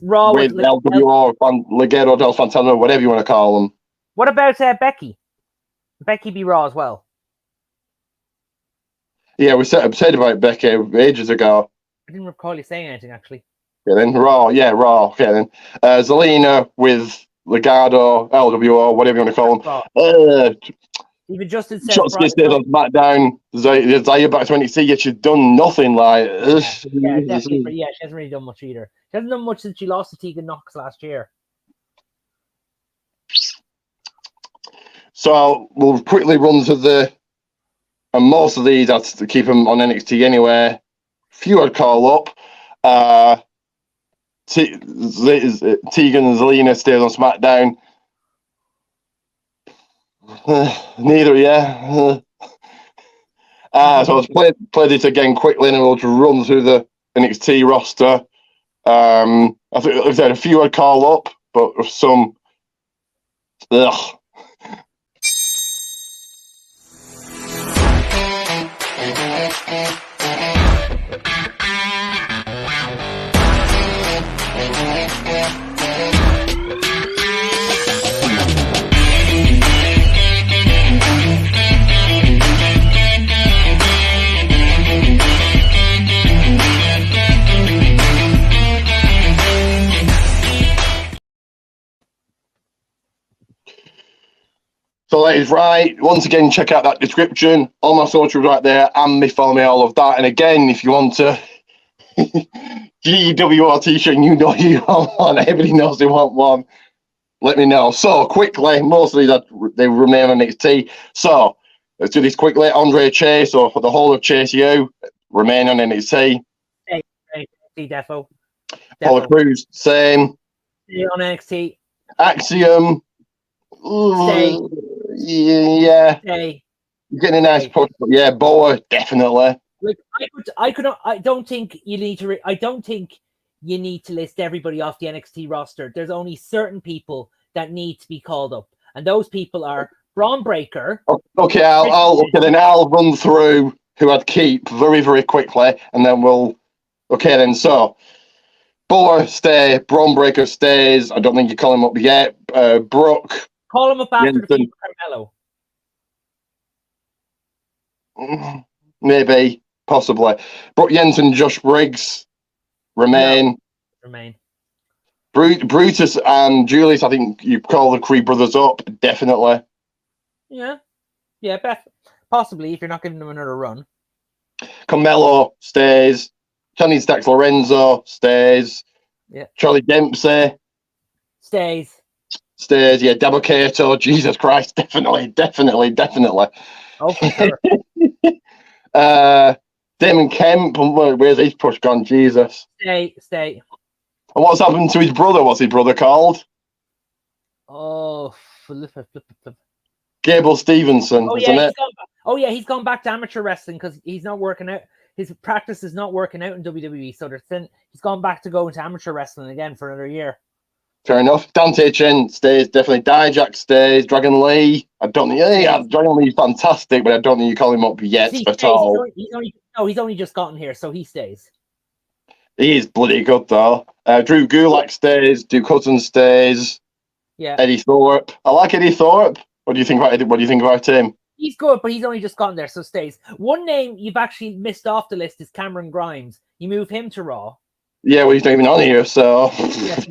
Speaker 2: Raw
Speaker 1: with LWO, Legado del Fantasma, whatever you want to call them.
Speaker 2: What about Becky? Becky be Raw as well.
Speaker 1: Yeah, we said about Becky ages ago.
Speaker 2: I didn't recall you saying anything, actually.
Speaker 1: Yeah, then Raw. Okay, then. Zelina with Legado, LWO, whatever you want to call them.
Speaker 2: Even Justin said...
Speaker 1: Shotzi stays on SmackDown. Xia back to NXT, yet she's done nothing.
Speaker 2: Yeah, definitely. But yeah, she hasn't really done much either. She hasn't done much since she lost to Tegan Knox last year.
Speaker 1: So we'll quickly run to and most of these are to keep them on NXT anyway. Few I'd call up. Tegan and Zelina stays on SmackDown. Neither, yeah. So I'll play this again quickly, and we'll just run through the NXT roster. I think if there are a few I'd call up, but some. Ugh. So that is right. Once again, check out that description. All my socials right there, and me, follow me, all of that. And again, if you want to GWR t-shirt, you know you want one. Everybody knows they want one. Let me know. So quickly, mostly that they remain on NXT. So let's do this quickly. Andre Chase, or for the whole of Chase U, remain on NXT.
Speaker 2: Hey, Defo.
Speaker 1: Apollo Crews, same.
Speaker 2: Stay on NXT.
Speaker 1: Axiom.
Speaker 2: Stay.
Speaker 1: Yeah.
Speaker 2: Stay.
Speaker 1: Getting a nice push, but yeah, Boa, definitely.
Speaker 2: Like I don't think you need to. I don't think you need to list everybody off the NXT roster. There's only certain people that need to be called up, and those people are Braun Breaker.
Speaker 1: Okay, I'll run through who I'd keep very, very quickly, and then we'll. Okay, then so Boa stay, Braun Breaker stays. I don't think you call him up yet. Brooke.
Speaker 2: Call him up after
Speaker 1: Jensen.
Speaker 2: the feud with Carmelo.
Speaker 1: Maybe, possibly. Brooke Jensen, Josh Briggs remain. Brutus and Julius, I think you call the Creed brothers up, definitely.
Speaker 2: Yeah, possibly if you're not giving them another run.
Speaker 1: Carmelo stays. Johnny Stacks Lorenzo stays.
Speaker 2: Yeah.
Speaker 1: Charlie Dempsey
Speaker 2: stays.
Speaker 1: Yeah, Dabo Kato, Jesus Christ, definitely.
Speaker 2: Oh, for sure.
Speaker 1: Damon Kemp, where's his push gone? Jesus.
Speaker 2: Stay.
Speaker 1: And what's happened to his brother? What's his brother called?
Speaker 2: Oh,
Speaker 1: Gable Stevenson, isn't it?
Speaker 2: He's gone back to amateur wrestling because he's not working out. His practice is not working out in WWE, so he's gone back to going to amateur wrestling again for another year.
Speaker 1: Fair enough. Dante Chen stays, definitely. Dijak stays. Dragon Lee. I don't think. Yeah, Dragon Lee's fantastic, but I don't think you call him up yet at all.
Speaker 2: He's only just gotten here, so he stays.
Speaker 1: He is bloody good though. Drew Gulak stays. Duke Hudson stays.
Speaker 2: Yeah.
Speaker 1: Eddie Thorpe. I like Eddie Thorpe. What do you think about him?
Speaker 2: He's good, but he's only just gotten there, so stays. One name you've actually missed off the list is Cameron Grimes. You move him to Raw.
Speaker 1: Yeah, well, he's not even on here, so.
Speaker 2: Yes,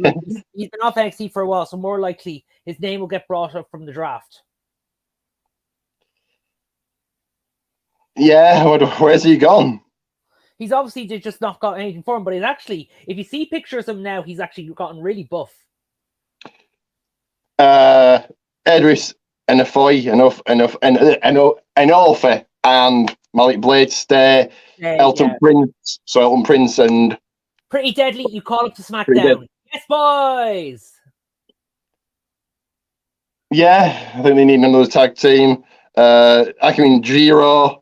Speaker 2: he's been off NXT for a while, so more likely his name will get brought up from the draft.
Speaker 1: Yeah, where's he gone?
Speaker 2: He's obviously just not got anything for him, but he's actually, if you see pictures of him now, he's actually gotten really buff.
Speaker 1: Edris Enofoy, Enofe, and Malik Blade stay. Elton Prince and
Speaker 2: Pretty Deadly, you call up to SmackDown. Yes, boys!
Speaker 1: Yeah, I think they need another tag team. Akimin Jiro.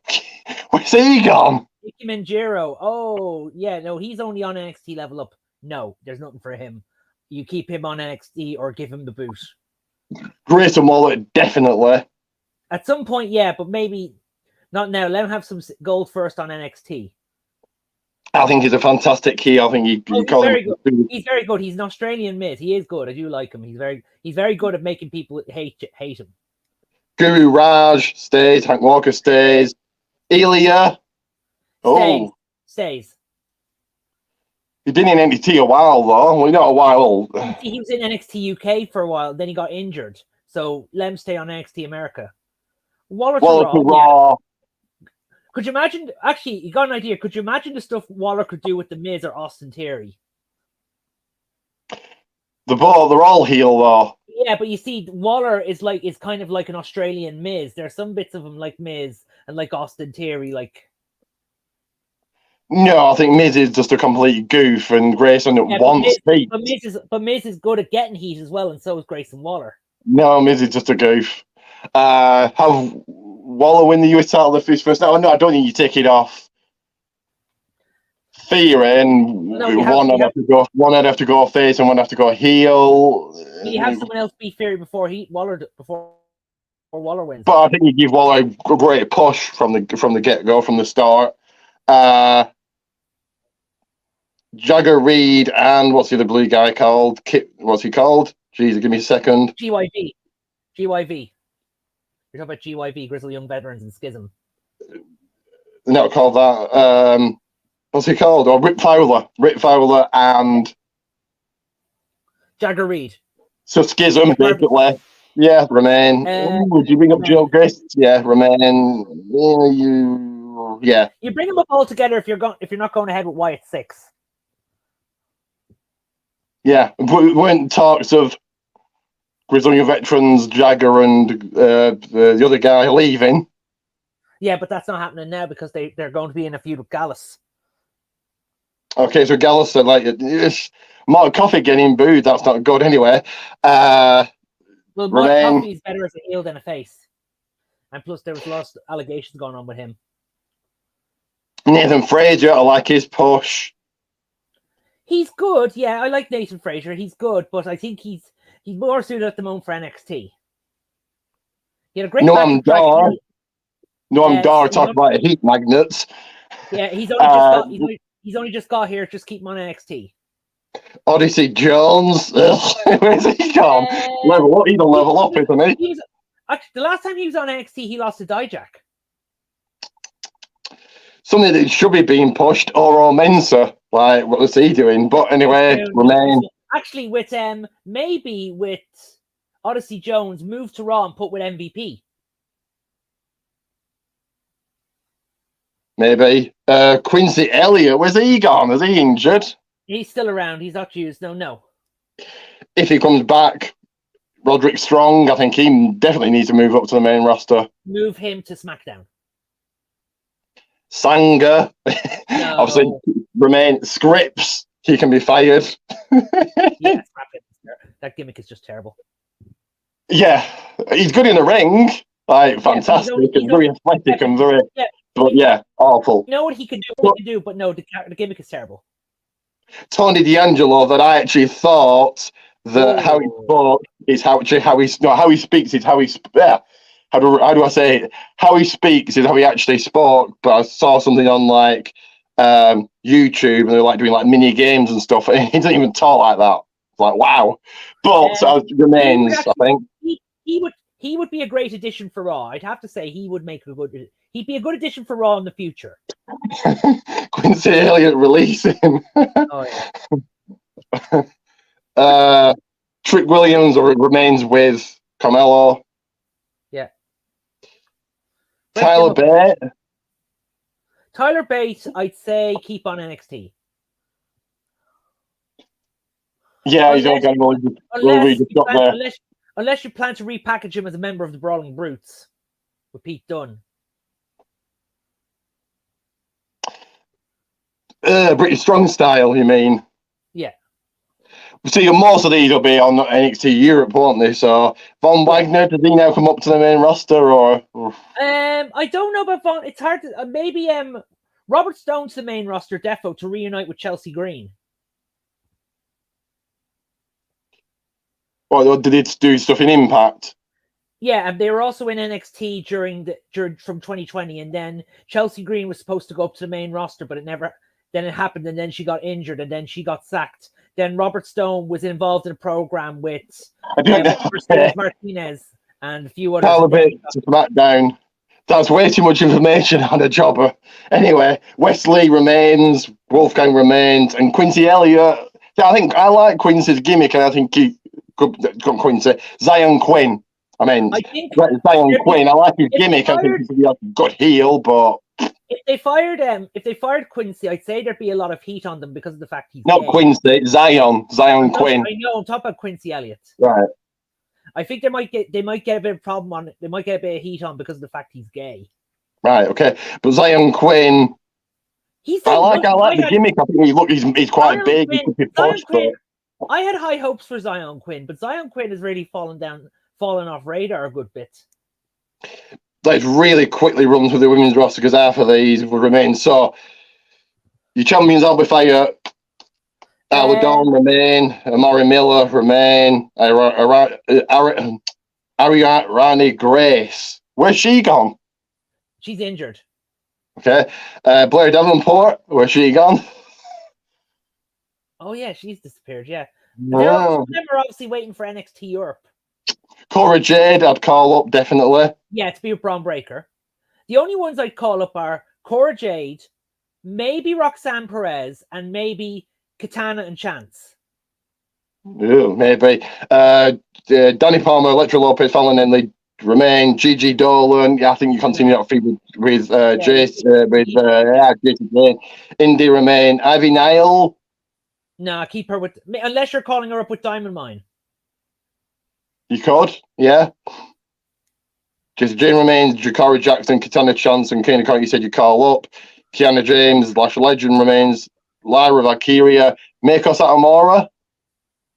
Speaker 1: Where's he gone?
Speaker 2: Akimin Jiro. Oh, yeah, no, he's only on NXT level up. No, there's nothing for him. You keep him on NXT or give him the boot.
Speaker 1: Grayson Waller, definitely.
Speaker 2: At some point, yeah, but maybe not now. Let him have some gold first on NXT.
Speaker 1: I think he's a fantastic key. I think
Speaker 2: he's very good. He's very good. He's an Australian mid. He is good. I do like him. He's very good at making people hate him.
Speaker 1: Guru Raj stays. Hank Walker stays. Ilya.
Speaker 2: Stays.
Speaker 1: He's been in NXT a while though. Well, not a while.
Speaker 2: He was in NXT UK for a while. Then he got injured. So let him stay on NXT America. Waller to Raw. Yeah. Could you imagine? Actually, you got an idea. Could you imagine the stuff Waller could do with the Miz or Austin Theory?
Speaker 1: They're all heel though.
Speaker 2: Yeah, but you see, Waller is kind of like an Australian Miz. There are some bits of him like Miz and like Austin Theory, like.
Speaker 1: No, I think Miz is just a complete goof, and Grayson wants heat.
Speaker 2: But Miz is good at getting heat as well, and so is Grayson Waller.
Speaker 1: No, Miz is just a goof. Have Waller win the US title if he's first. No, I don't think you take it off. Theory, and one would have to go face, and one have to go heel.
Speaker 2: You have someone else beat Theory before Waller wins.
Speaker 1: But I think you give Waller a great push from the get go, from the start. Jagger Reed and what's the other blue guy called? What's he called? Jeez, give me a second.
Speaker 2: GYV. You're talking about GYV, Grizzly Young Veterans and Schism.
Speaker 1: They're not called that. What's he called? Or Rip Fowler and
Speaker 2: Jagger Reed.
Speaker 1: So Schism, basically. Yeah, remain. Would you bring up
Speaker 2: Remain.
Speaker 1: Joe Grist? Yeah, remain. Yeah.
Speaker 2: You bring them up all together if you're not going ahead with Wyatt 6.
Speaker 1: Yeah, but weren't talks of Grizzly veterans, Jagger and the other guy leaving.
Speaker 2: Yeah, but that's not happening now because they're going to be in a feud with Gallus.
Speaker 1: Okay, so Gallus said, like, Mark Coffey getting booed, that's not good anyway.
Speaker 2: Well, Mark
Speaker 1: Remain.
Speaker 2: Coffey is better as a heel than a face. And plus, there was lots of allegations going on with him.
Speaker 1: Nathan Frazier, I like his push.
Speaker 2: He's good, yeah. I like Nathan Frazier. He's good, but I think he's more suited at the moment for NXT. He had a great match with Dragon.
Speaker 1: Noam Dar talk about heat magnets.
Speaker 2: Yeah, he's only just got here. Just keep him on NXT.
Speaker 1: Odyssey Jones. Where's he gone? Level up. He's a level up, isn't he?
Speaker 2: Actually, the last time he was on NXT, he lost to Dijak.
Speaker 1: Something that should be being pushed, Oro Mensah. Like, what was he doing? But anyway, remain.
Speaker 2: Actually, with maybe with Odyssey Jones, move to Raw and put with MVP.
Speaker 1: Maybe. Quincy Elliott, where's he gone? Is he injured?
Speaker 2: He's still around. He's not used. No.
Speaker 1: If he comes back, Roderick Strong, I think he definitely needs to move up to the main roster.
Speaker 2: Move him to SmackDown.
Speaker 1: Sanger.
Speaker 2: No.
Speaker 1: Obviously, remain. Scripps, he can be fired.
Speaker 2: Yeah, that gimmick is just terrible.
Speaker 1: Yeah, he's good in the ring. Like, fantastic. He's very athletic and very...
Speaker 2: Yeah.
Speaker 1: But yeah, awful.
Speaker 2: You know what he can do, but no, the gimmick is terrible.
Speaker 1: Tony D'Angelo, that I actually thought that how he spoke is how he speaks is how he how do I say it? How he speaks is how he actually spoke. But I saw something on like YouTube and they're like doing like mini games and stuff. And he doesn't even talk like that. Like wow. But remains, I think.
Speaker 2: He would be a great addition for Raw. I'd have to say he'd be a good addition for Raw in the future.
Speaker 1: Quincy Elliott releasing.
Speaker 2: Oh
Speaker 1: yeah. Trick Williams remains with Carmelo.
Speaker 2: Yeah.
Speaker 1: Tyler Bate.
Speaker 2: Tyler Bate, I'd say keep on NXT.
Speaker 1: Yeah, he's only got
Speaker 2: unless you plan to repackage him as a member of the Brawling Brutes with Pete Dunne.
Speaker 1: British Strong Style, you mean?
Speaker 2: Yeah.
Speaker 1: See, most of these will be on NXT Europe, won't they? So, Von Wagner, does he now come up to the main roster, or?
Speaker 2: I don't know about Von. It's hard to maybe Robert Stone to the main roster, defo to reunite with Chelsea Green.
Speaker 1: Or did it do stuff in Impact?
Speaker 2: Yeah, and they were also in NXT during from 2020, and then Chelsea Green was supposed to go up to the main roster, but then it happened, and then she got injured, and then she got sacked. Then Robert Stone was involved in a program with Martinez and a few others.
Speaker 1: Tyler Bate to SmackDown. That's way too much information on a jobber. Anyway, Wesley remains, Wolfgang remains, and Quincy Elliott. I think I like Quincy's gimmick, and I think he could Quincy. Zion Quinn. Zion Quinn. I like his gimmick. I think he could be a good heel, but
Speaker 2: if they fired Quincy, I'd say there'd be a lot of heat on them because of the fact he's
Speaker 1: not
Speaker 2: gay.
Speaker 1: Quincy, Zion Quinn.
Speaker 2: I know. I'm talking about Quincy Elliott.
Speaker 1: Right.
Speaker 2: I think they might get a bit of problem on it. They might get a bit of heat on because of the fact he's gay.
Speaker 1: Right. Okay. But Zion Quinn. I like the gimmick. I think he's quite
Speaker 2: Zion
Speaker 1: big.
Speaker 2: Quinn,
Speaker 1: he could be pushed,
Speaker 2: I had high hopes for Zion Quinn, but Zion Quinn has really fallen off radar a good bit.
Speaker 1: Like really quickly runs with the women's roster because half of these will remain. So your champions will be fired. Aladon remain. Amari Miller remain. Ariane Grace. Where's she gone?
Speaker 2: She's injured.
Speaker 1: Okay. Blair Davenport. Where's she gone?
Speaker 2: Oh yeah, she's disappeared. Yeah.
Speaker 1: No.
Speaker 2: Them are obviously waiting for NXT Europe.
Speaker 1: Cora Jade, I'd call up definitely.
Speaker 2: Yeah, to be with Braun Breaker. The only ones I'd call up are Cora Jade, maybe Roxanne Perez, and maybe Katana and Chance.
Speaker 1: Ooh, maybe. Danny Palmer, Electra Lopez, Fallon Henley remain. Gigi Dolan. Yeah, I think you continue that feed with Jason Jane. Indy remain. Ivy Nile.
Speaker 2: Nah, keep her with, unless you're calling her up with Diamond Mine.
Speaker 1: You could, yeah. Jason Jane remains. Jakara Jackson, Katana Chance, and Kane Account. You said you call up. Kiana James, Lash Legend remains. Lyra Valkyria, Mako Satomura.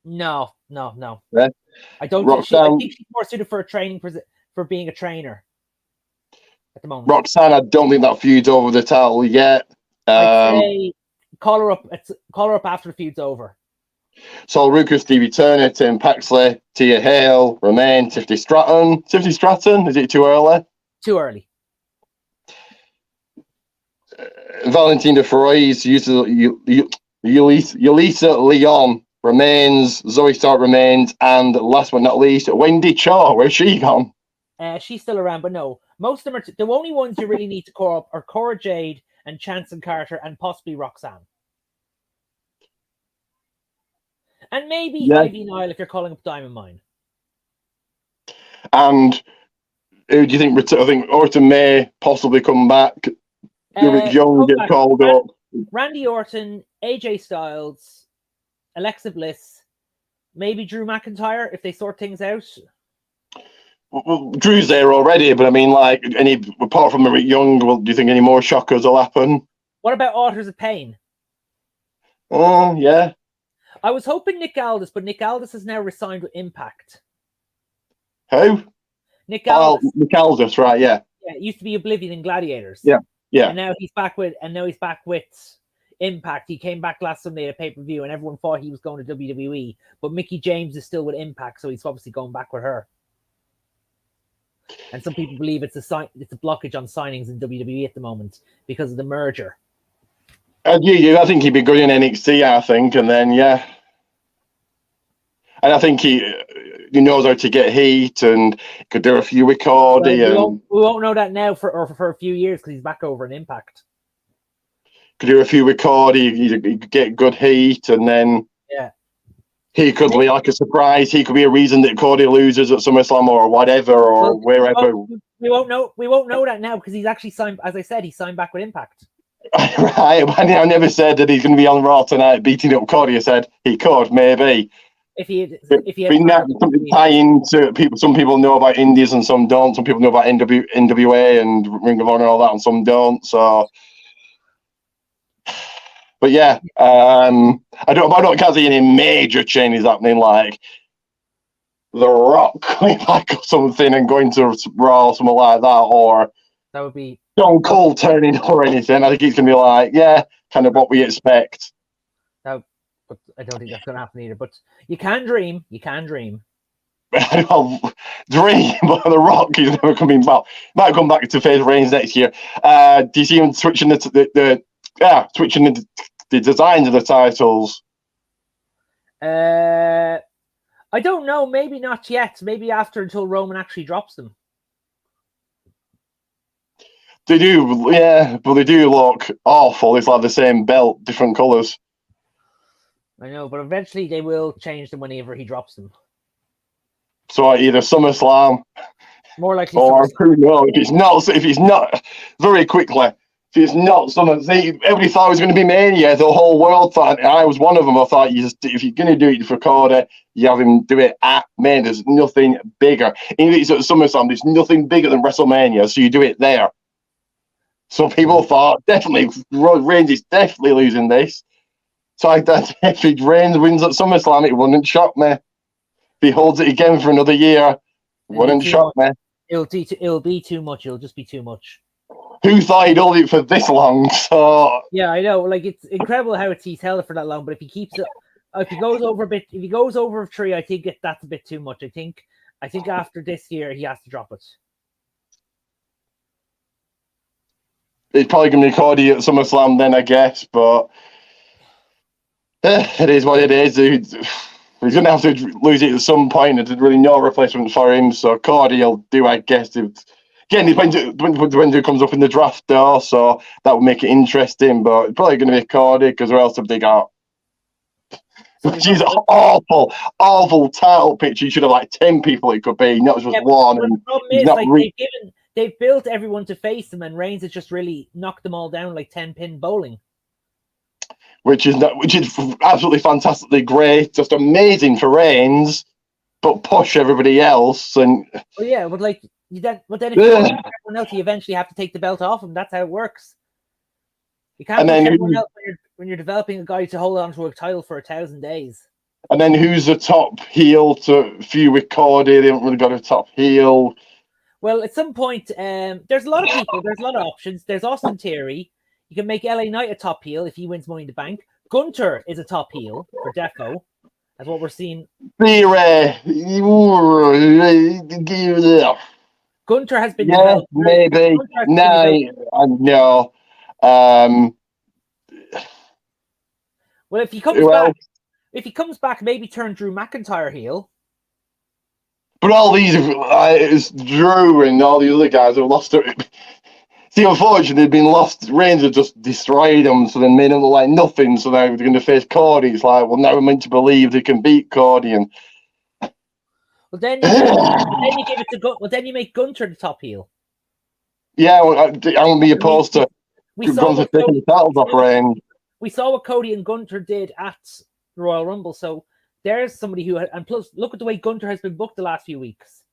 Speaker 2: No.
Speaker 1: Yeah.
Speaker 2: I don't think I think she's more suited for a training for being a trainer at the moment.
Speaker 1: Roxanne, I don't think that feud's over the title yet.
Speaker 2: I'd say call her up after the feud's over.
Speaker 1: Sol Ruka, Stevie Turner, Tim Paxley, Tia Hale, Remain, Tiffany Stratton. Tiffany Stratton, is it too early?
Speaker 2: Too early.
Speaker 1: Valentina Ferrois, Yulisa Leon remains, Zoe Stark remains, and last but not least, Wendy Cho. Where's she gone?
Speaker 2: She's still around, but no. Most of them are the only ones you really need to call up are Cora Jade and Chance and Carter and possibly Roxanne. And maybe Ivy Nile if you're calling up Diamond Mine.
Speaker 1: And who do you think? I think Orton may possibly come back. Eric Young get called up.
Speaker 2: Randy Orton, AJ Styles, Alexa Bliss, maybe Drew McIntyre if they sort things out.
Speaker 1: Well, Drew's there already, but I mean, like, apart from Eric Young, do you think any more shockers will happen?
Speaker 2: What about Authors of Pain?
Speaker 1: Oh, yeah.
Speaker 2: I was hoping Nick Aldis, but Nick Aldis has now resigned with Impact.
Speaker 1: Who?
Speaker 2: Nick Aldis.
Speaker 1: Nick Aldis, right? Yeah.
Speaker 2: Yeah, it used to be Oblivion and Gladiators.
Speaker 1: Yeah.
Speaker 2: And now he's back with Impact. He came back last Sunday at a pay-per-view, and everyone thought he was going to WWE. But Mickie James is still with Impact, so he's obviously going back with her. And some people believe it's a blockage on signings in WWE at the moment because of the merger.
Speaker 1: I think he'd be good in NXT. I think, and then and I think he knows how to get heat and could do a few with Cody.
Speaker 2: We won't know that now for a few years because he's back over in Impact.
Speaker 1: Could do a few with Cody. He could get good heat, and then he could be like a surprise. He could be a reason that Cody loses at SummerSlam or whatever or wherever.
Speaker 2: We won't know that now because he's actually signed. As I said, he signed back with Impact.
Speaker 1: Right, I never said that he's going to be on Raw tonight beating up Cody. I said he could, maybe. If he had something tying to people. Some people know about Indies and some don't. Some people know about NWA and Ring of Honor and all that, and some don't. So, but yeah, I can't see any major changes happening, like The Rock coming back or something and going to Raw or something like that, or
Speaker 2: that would be
Speaker 1: Stone Cold turning or anything. I think it's going to be like, kind of what we expect.
Speaker 2: But I don't think that's going to happen either. But you can dream.
Speaker 1: Well, dream, but The Rock is never coming back. Might come back to face Reigns next year. Do you see him switching the designs of the titles?
Speaker 2: I don't know. Maybe not yet. Maybe until Roman actually drops them.
Speaker 1: They do, but they do look awful. It's like the same belt, different colours.
Speaker 2: I know, but eventually they will change them whenever he drops them.
Speaker 1: So either SummerSlam,
Speaker 2: more likely,
Speaker 1: or who knows? If he's not, very quickly. If it's not everybody thought it was going to be Mania. The whole world thought. I was one of them. I thought if you're going to do it for Cody, you have him do it at Mania. There's nothing bigger. Even if it's at SummerSlam, there's nothing bigger than WrestleMania. So you do it there. So people thought definitely Reigns is definitely losing this. So if Reigns wins at SummerSlam, it wouldn't shock me. If he holds it again for another year, wouldn't shock me.
Speaker 2: It'll be too much. It'll just be too much.
Speaker 1: Who thought he'd hold it for this long? So
Speaker 2: yeah, I know. Like, it's incredible how he's held it for that long. But if he keeps it, if he goes over a bit, if he goes over a 3, I think that's a bit too much. I think after this year he has to drop it.
Speaker 1: It's probably going to be Cody at SummerSlam then, I guess. But it is what it is. He's going to have to lose it at some point. There's really no replacement for him. So Cody will do, I guess. Again, it depends who comes up in the draft, though. So that would make it interesting. But it's probably going to be Cody because who else have they got? Which is awful title picture. You should have like 10 people it could be, not just one.
Speaker 2: But the problem is, like, they've built everyone to face them, and Reigns has just really knocked them all down like 10-pin bowling.
Speaker 1: Which is absolutely fantastically great, just amazing for Reigns, but push everybody else. And
Speaker 2: well, yeah, but like then if you push everyone else, you eventually have to take the belt off them. That's how it works. You can't push everyone else when you're developing a guy to hold on to a title for 1,000 days.
Speaker 1: And then who's the top heel to feud with Cody? They haven't really got a top heel.
Speaker 2: Well, at some point, there's a lot of people. There's a lot of options. There's Austin Theory. You can make LA Knight a top heel if he wins Money in the Bank. Gunter is a top heel for Defo. That's what we're seeing. Gunter has been developed.
Speaker 1: Maybe. No.
Speaker 2: Well, if he comes back, maybe turn Drew McIntyre heel.
Speaker 1: But all these, it's Drew and all the other guys have lost it. See, unfortunately, they've been lost. Reigns have just destroyed them, so then made them look like nothing. So now they're going to face Cody. It's like, well, now we're meant to believe they can beat Cody. And
Speaker 2: well, then you give it to then you make Gunter the top heel.
Speaker 1: Yeah, I won't be opposed to Gunter taking the titles off Reigns.
Speaker 2: We saw what Cody and Gunter did at the Royal Rumble, so there's somebody who, and plus, look at the way Gunter has been booked the last few weeks.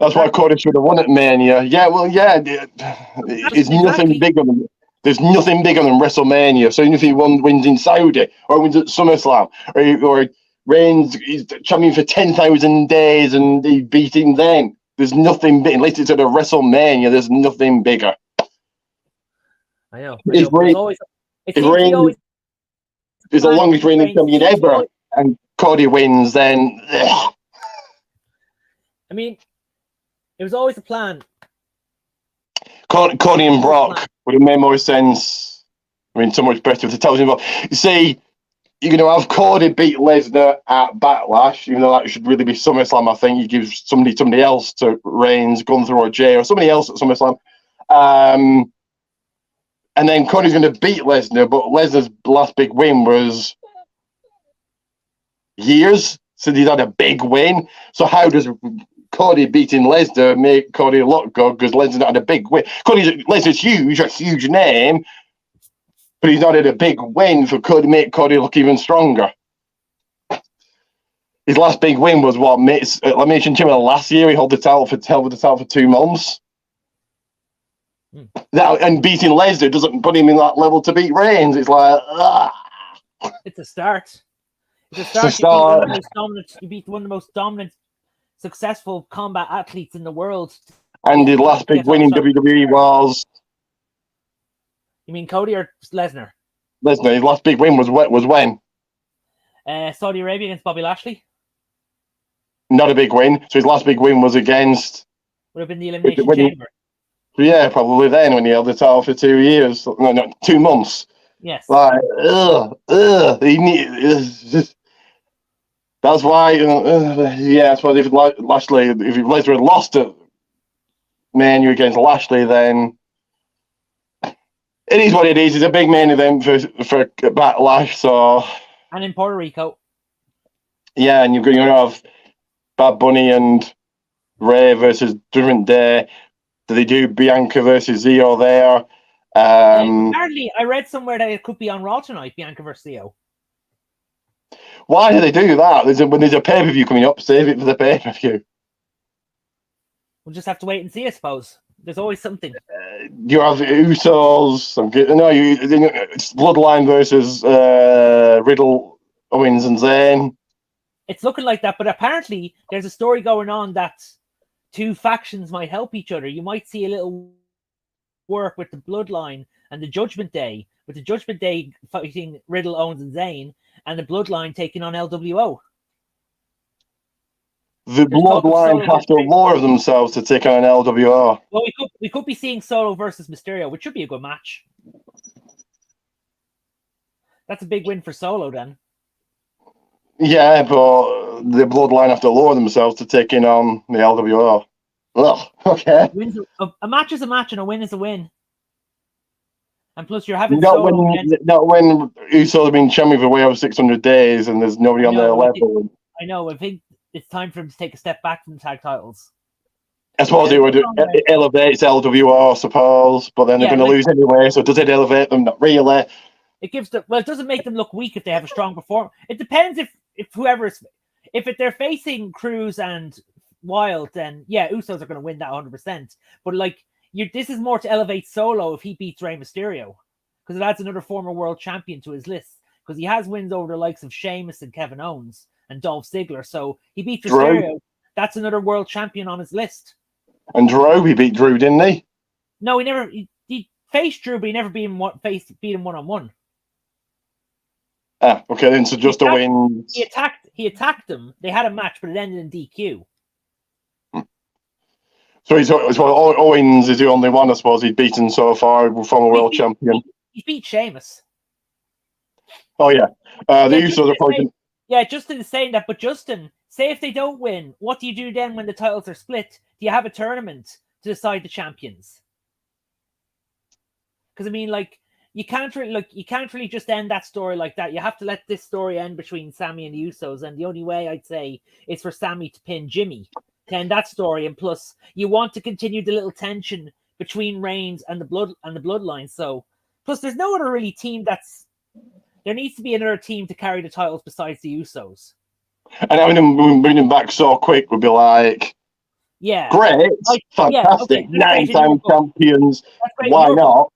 Speaker 1: That's why Cody should have won at Mania. Yeah, well, yeah, it's nothing bigger than. There's nothing bigger than WrestleMania. So even if he wins in Saudi or wins at SummerSlam, or Reigns is champion for 10,000 days and he beat him then, there's nothing big. Unless it's at a WrestleMania, there's nothing bigger.
Speaker 2: I know.
Speaker 1: It's the longest reigning champion ever, and Cody wins, then. Ugh.
Speaker 2: I mean, it was always a plan.
Speaker 1: Cody and Brock would have made more sense. I mean, so much better if the titles involved. You see, you're going to have Cody beat Lesnar at Backlash, even though that should really be SummerSlam. I think you give somebody else to Reigns, Gunther or Jay, or somebody else at SummerSlam. And then Cody's going to beat Lesnar, but Lesnar's last big win was years since he's had a big win. So how does Cody beating Lesnar make Cody look good? Because Lesnar's not had a big win. Lesnar's huge, a huge name, but he's not had a big win for Cody make Cody look even stronger. His last big win was what? I mentioned him last year. He held the title for 2 months. That, and beating Lesnar doesn't put him in that level to beat Reigns. It's like,
Speaker 2: it's a start. It's a start. You beat one of the most dominant, successful combat athletes in the world.
Speaker 1: And the last big win in WWE was.
Speaker 2: You mean Cody or Lesnar?
Speaker 1: Lesnar. His last big win was when?
Speaker 2: Saudi Arabia against Bobby Lashley.
Speaker 1: Not a big win. So his last big win was against.
Speaker 2: Would have been the Elimination Chamber.
Speaker 1: Yeah, probably then when he held the title for 2 years. No, 2 months.
Speaker 2: Yes.
Speaker 1: Like, that's why. That's why if Lesnar had lost at Mania against Lashley, then it is what it is. It's a big main event for Backlash. So.
Speaker 2: And in Puerto Rico.
Speaker 1: Yeah, and you're going to have Bad Bunny and Ray versus Judgment Day. Do they do Bianca versus Io there?
Speaker 2: Apparently, I read somewhere that it could be on Raw tonight, Bianca versus Io.
Speaker 1: Why do they do that? When there's a pay-per-view coming up, save it for the pay-per-view.
Speaker 2: We'll just have to wait and see, I suppose. There's always something.
Speaker 1: You have Usos. It's Bloodline versus Riddle, Owens and Zayn.
Speaker 2: It's looking like that, but apparently there's a story going on that 2 factions might help each other. You might see a little work with the Bloodline and the Judgment Day, with the Judgment Day fighting Riddle, Owens, and Zayn, and the Bloodline taking on LWO.
Speaker 1: The Bloodline have to lower themselves to take on an LWO.
Speaker 2: Well, we could be seeing Solo versus Mysterio, which should be a good match. That's a big win for Solo, then.
Speaker 1: Yeah, but the Bloodline have to lower themselves to take in on the LWO. Ugh, okay.
Speaker 2: A match is a match and a win is a win. And plus, you're having
Speaker 1: Not
Speaker 2: Solo
Speaker 1: when,
Speaker 2: against.
Speaker 1: not when Usos have been champion for way over 600 days and there's nobody on their level.
Speaker 2: I know. I think it's time for him to take a step back from the tag titles.
Speaker 1: I suppose it elevates LWO, I suppose, but then they're going to lose anyway. So does it elevate them? Not really.
Speaker 2: It gives them. Well, it doesn't make them look weak if they have a strong performance. It depends if whoever's if they're facing Cruz and Wild, then yeah, Usos are going to win that 100%. But like this is more to elevate Solo if he beats Rey Mysterio, because it adds another former world champion to his list, because he has wins over the likes of Sheamus and Kevin Owens and Dolph Ziggler. So he beats Mysterio. That's another world champion on his list.
Speaker 1: And Drew, he beat Drew, didn't he?
Speaker 2: No, he never. He faced Drew, but he never beat him one-on-one.
Speaker 1: Ah, okay, then so just a win.
Speaker 2: He attacked him. They had a match, but it ended in DQ.
Speaker 1: So Owens is the only one, I suppose, he's beaten so far from a world champion.
Speaker 2: He beat Sheamus.
Speaker 1: Oh yeah, the Usos are probably.
Speaker 2: Yeah, Justin is saying that, but Justin, say if they don't win, what do you do then when the titles are split? Do you have a tournament to decide the champions? Because I mean, like, you can't really just end that story like that. You have to let this story end between Sami and the Usos, and the only way I'd say is for Sami to pin Jimmy to end that story. And plus, you want to continue the little tension between Reigns and the Bloodline. So, plus, there's no other really team there needs to be another team to carry the titles besides the Usos.
Speaker 1: And having them bring them back so quick would be like,
Speaker 2: yeah,
Speaker 1: great, fantastic, 9-time champions. Why not?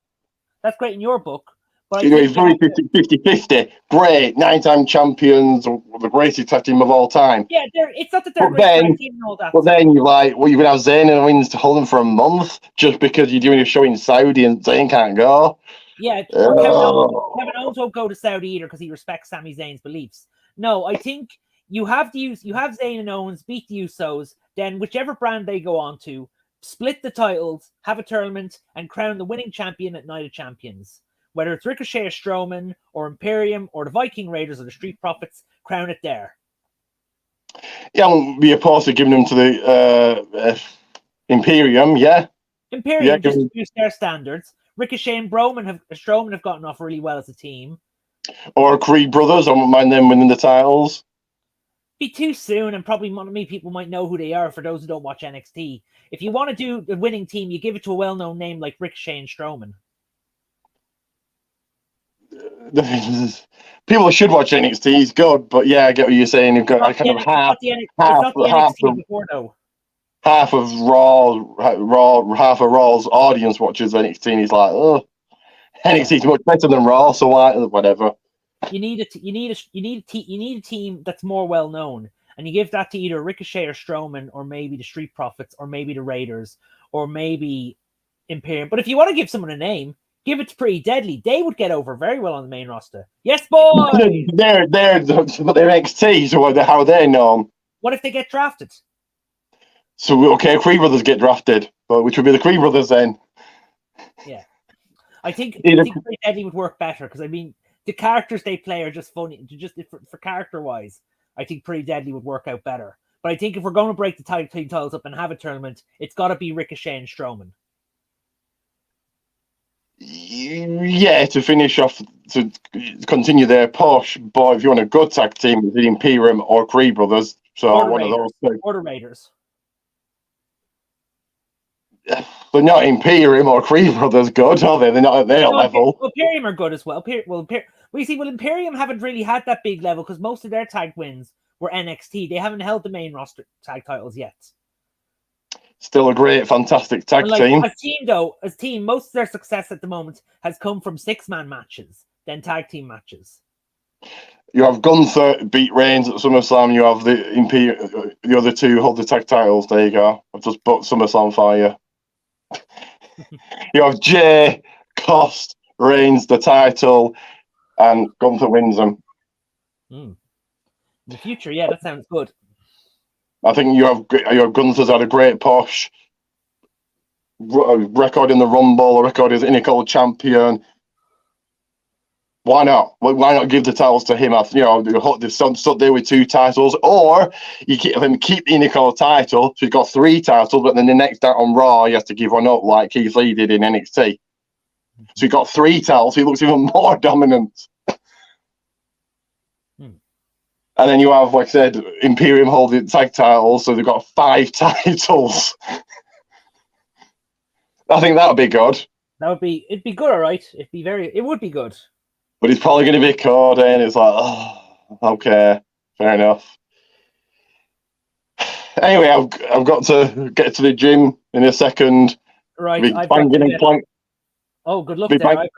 Speaker 2: That's great in your book. But
Speaker 1: it's very 50-50. Great, 9-time champions, the greatest tag team of all time.
Speaker 2: Yeah, it's not that they're a great tag team and all that.
Speaker 1: But then you're like, well, you're going to have Zayn and Owens to hold them for a month just because you're doing a show in Saudi and Zayn can't go.
Speaker 2: Yeah, Kevin Owens won't go to Saudi either because he respects Sami Zayn's beliefs. No, I think you have Zayn and Owens beat the Usos, then whichever brand they go on to, split the titles, have a tournament, and crown the winning champion at Night of Champions. Whether it's Ricochet or Strowman or Imperium or the Viking Raiders or the Street Profits, crown it there.
Speaker 1: Yeah, I won't be opposed to giving them to the Imperium, yeah.
Speaker 2: Imperium just to boost their standards. Ricochet and Strowman have gotten off really well as a team.
Speaker 1: Or Creed Brothers, I wouldn't mind them winning the titles.
Speaker 2: Be too soon, and probably many people might know who they are for those who don't watch NXT. If you want to do a winning team, you give it to a well-known name like Ricochet and Strowman.
Speaker 1: People should watch NXT. It's good, but yeah, I get what you're saying. You've got half of Raw's audience watches NXT, and he's like, oh, NXT's much better than Raw, so whatever.
Speaker 2: You need a team that's more well known, and you give that to either Ricochet or Strowman, or maybe the Street Profits, or maybe the Raiders, or maybe Imperium. But if you want to give someone a name, give it to Pretty Deadly. They would get over very well on the main roster. Yes, boy.
Speaker 1: They're NXT, so how are they known?
Speaker 2: What if they get drafted?
Speaker 1: So okay, Creed Brothers get drafted, but which would be the Creed Brothers then?
Speaker 2: Yeah, I think Pretty Deadly would work better because I mean the characters they play are just funny. Just for character wise, I think Pretty Deadly would work out better. But I think if we're going to break the tag team titles up and have a tournament, it's got to be Ricochet and Strowman.
Speaker 1: Yeah, to finish off, to continue their push. But if you want a good tag team, it's the Imperium or Creed Brothers. So one of those two.
Speaker 2: Or the Raiders.
Speaker 1: They're not Imperium or Creed Brothers good, are they? They're not at their level.
Speaker 2: Imperium are good as well. Imperium haven't really had that big level because most of their tag wins were NXT. They haven't held the main roster tag titles yet.
Speaker 1: Still a great, fantastic tag team.
Speaker 2: As team, most of their success at the moment has come from 6-man matches, then tag team matches.
Speaker 1: You have Gunther beat Reigns at SummerSlam. You have the other two hold the tag titles. There you go. I've just booked SummerSlam for you. You have Jay cost Reigns the title, and Gunther wins them.
Speaker 2: In the future, yeah, that sounds good.
Speaker 1: I think you have Gunther's had a great push, record in the Rumble, a record as Intercontinental champion. Why not? Why not give the titles to him? They've stood there with 2 titles, or you keep the Intercontinental title. So he's got 3 titles, but then the next night on Raw, he has to give one up like Keith Lee did in NXT. So he got 3 titles. He looks even more dominant. And then you have, like I said, Imperium holding tag titles, so they've got 5 titles. I think that would be good.
Speaker 2: It'd be good, all right. It would be good.
Speaker 1: But it's probably going to be Cody, and it's like, oh, okay, fair enough. Anyway, I've got to get to the gym in a second.
Speaker 2: Right,
Speaker 1: I've banging and clank.
Speaker 2: Oh, good luck there. I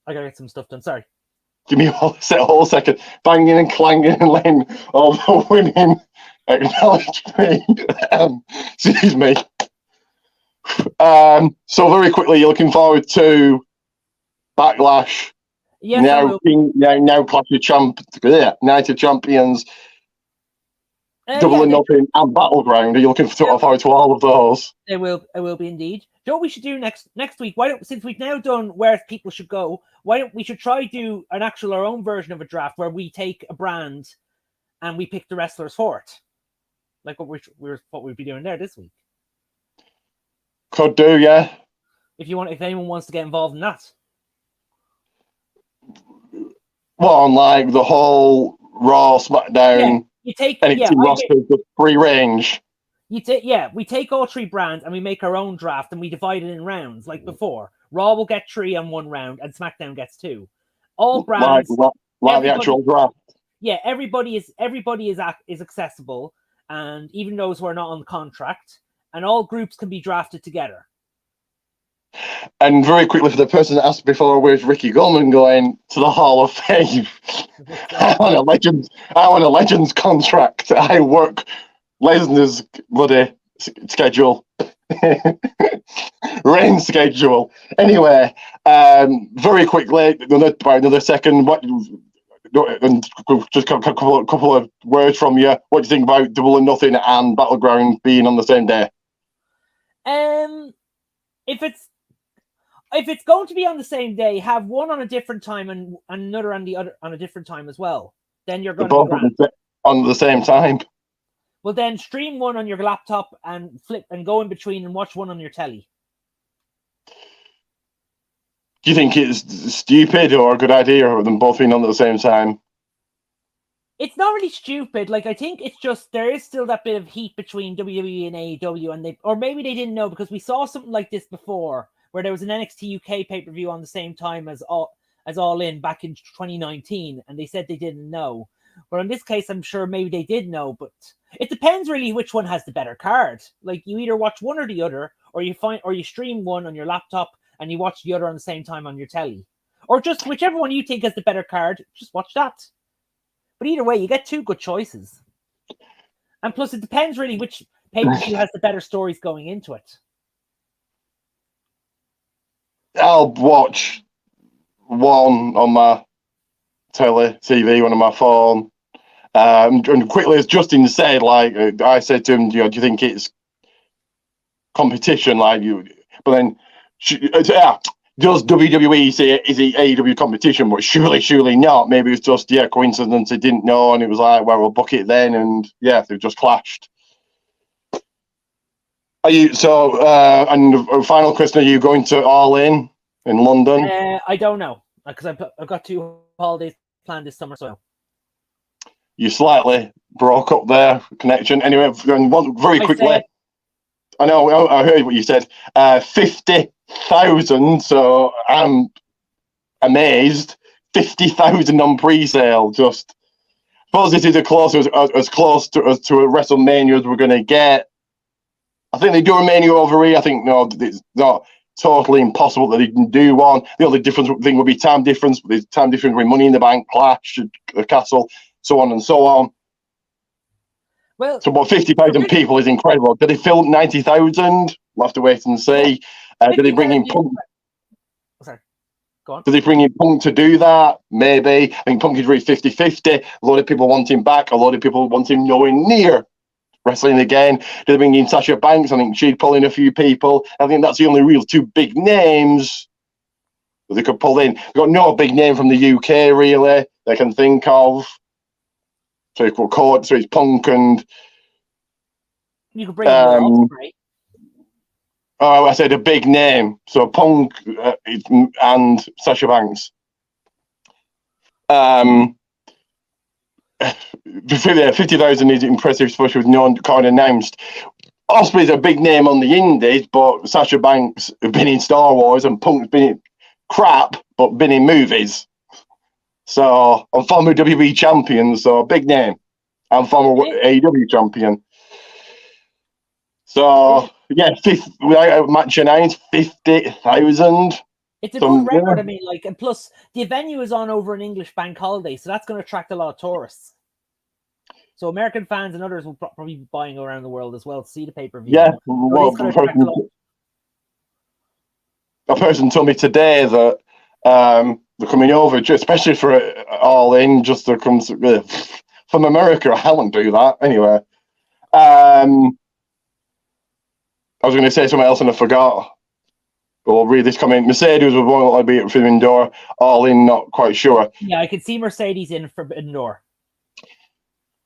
Speaker 2: gotta get some stuff done. Sorry.
Speaker 1: Give me a whole second. Banging and clanging and letting all the women acknowledge me. Excuse me. So very quickly, you're looking forward to Backlash.
Speaker 2: Yes,
Speaker 1: now Clash of Night of Champions, Double or Nothing, and Battleground. Are you looking forward to all of those?
Speaker 2: I will be indeed. You know what we should do next week? Since we've now done where people should go, why don't we should try do our own version of a draft where we take a brand and we pick the wrestlers for it, like what we'd be doing there this week.
Speaker 1: Could do, yeah.
Speaker 2: If anyone wants to get involved in that.
Speaker 1: Well, on like the whole Raw, SmackDown, NXT roster, the free range.
Speaker 2: We take all 3 brands and we make our own draft and we divide it in rounds like before. Raw will get 3 on one round and SmackDown gets 2. All brands,
Speaker 1: like the actual draft.
Speaker 2: Yeah, everybody is accessible, and even those who are not on contract, and all groups can be drafted together.
Speaker 1: And very quickly, for the person that asked before, where's Ricky Goldman going to the Hall of Fame? I want a Legends contract. I work Lesnar's bloody schedule. Rain schedule. Anyway, very quickly, another second. Just a couple of words from you. What do you think about Double or Nothing and Battleground being on the same day?
Speaker 2: If it's going to be on the same day, have one on a different time and another on a different time as well. Then you're going to be
Speaker 1: on the same time.
Speaker 2: Well, then stream one on your laptop and flip and go in between and watch one on your telly.
Speaker 1: Do you think it's stupid or a good idea, or them both being on at the same time?
Speaker 2: It's not really stupid. Like, I think it's just there is still that bit of heat between WWE and AEW, and or maybe they didn't know, because we saw something like this before, where there was an NXT UK pay-per-view on the same time as All In back in 2019, and they said they didn't know. But in this case, I'm sure maybe they did know, but it depends really which one has the better card. Like, you either watch one or the other, or you stream one on your laptop and you watch the other on the same time on your telly. Or just whichever one you think has the better card, just watch that. But either way, you get 2 good choices. And plus, it depends really which pay-per-view has the better stories going into it.
Speaker 1: I'll watch one on my TV, one on my phone. And quickly, as Justin said, like I said to him, do you think it's competition? Like you, but then, does WWE say is it AEW competition? But surely not. Maybe it's just coincidence. They didn't know, and it was like, well, we'll book it then, and they've just clashed. Are you and final question: are you going to All In London?
Speaker 2: I don't know, because I've got 2 holidays planned this summer, so.
Speaker 1: You slightly broke up their connection. Anyway, very quickly. I know, I heard what you said. 50,000, so I'm amazed. 50,000 on pre-sale. Just, I suppose this is as close to a WrestleMania as we're going to get. I think they do a Mania over here. I think, no, it's not totally impossible that they can do one. The only difference thing would be time difference, but there's time difference with Money in the Bank, Clash, the Castle, so on and so on.
Speaker 2: Well,
Speaker 1: so about 50,000 people is incredible. Did they fill 90,000? We'll have to wait and see. Did they bring in Punk?
Speaker 2: Sorry, go on.
Speaker 1: Did they bring in Punk to do that? Maybe. I think Punk is really 50-50. A lot of people want him back. A lot of people want him nowhere near wrestling again. Did they bring in Sasha Banks? I think she'd pull in a few people. I think that's the only real 2 big names that they could pull in. They've got no big name from the UK, really, they can think of. So it's Punk and
Speaker 2: you could bring in Ospreay.
Speaker 1: Oh, I said a big name. So Punk and Sasha Banks. 50,000 is impressive, especially with no card announced. Osprey's a big name on the indies, but Sasha Banks has been in Star Wars and Punk's been in crap, but been in movies. So I'm former WWE champion, so big name. I'm former AEW champion. So yeah, match announced 50,000.
Speaker 2: It's a good record. I mean, like, and plus the venue is on over an English bank holiday, so that's going to attract a lot of tourists. So American fans and others will probably be buying around the world as well to see the pay-per-view.
Speaker 1: Yeah, well, a person told me today that they're coming over, especially for All In, just to come from America. I wouldn't do that anyway. I was going to say something else and I forgot. We'll read this comment. Mercedes would want to be at Forbidden Door. All In, not quite sure.
Speaker 2: Yeah, I could see Mercedes in Forbidden Door.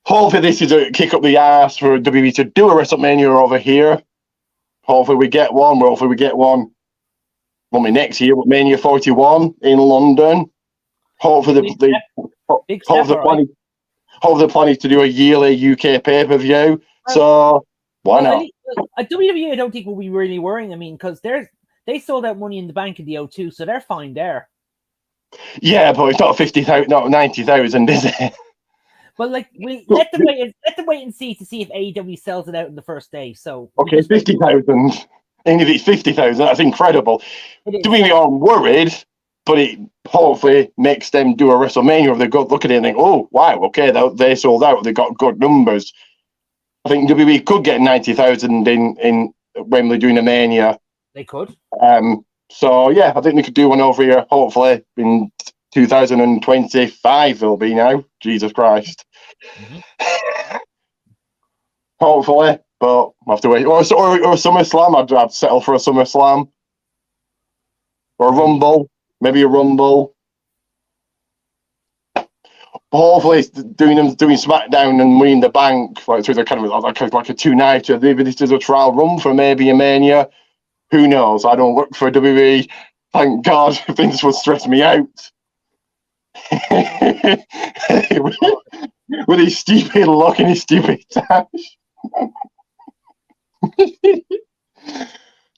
Speaker 1: Hopefully this is a kick up the ass for WWE to do a WrestleMania over here. Hopefully we get one. Hopefully we get one. Well, next year, Mania 41 in London. Hopefully the plan is to do a yearly UK pay-per-view. So why not?
Speaker 2: WWE, I don't think will be really worrying. I mean, because they sold out Money in the Bank in the O2, so they're fine there.
Speaker 1: Yeah, but it's not 50,000, not 90,000, is it?
Speaker 2: But like, let them wait and see if AEW sells it out in the first day. So
Speaker 1: okay, 50,000. And if it's 50,000, that's incredible. WWE aren't worried, but it hopefully makes them do a WrestleMania. If they go look at it and think, oh wow, okay, they sold out. They got good numbers. I think WWE could get 90,000 in Wembley doing a Mania.
Speaker 2: They could.
Speaker 1: So yeah, I think they could do one over here. Hopefully in 2025 it'll be now. Jesus Christ. Mm-hmm. Hopefully, but we'll have to wait. Or SummerSlam. I'd settle for a SummerSlam. Or a Rumble. Maybe a Rumble. Hopefully doing SmackDown and winning the bank, like through the kind of like a two-nighter. Maybe this is a trial run for maybe a Mania. Who knows? I don't work for WWE. Thank God. Things would stress me out. with his stupid look and his stupid tash.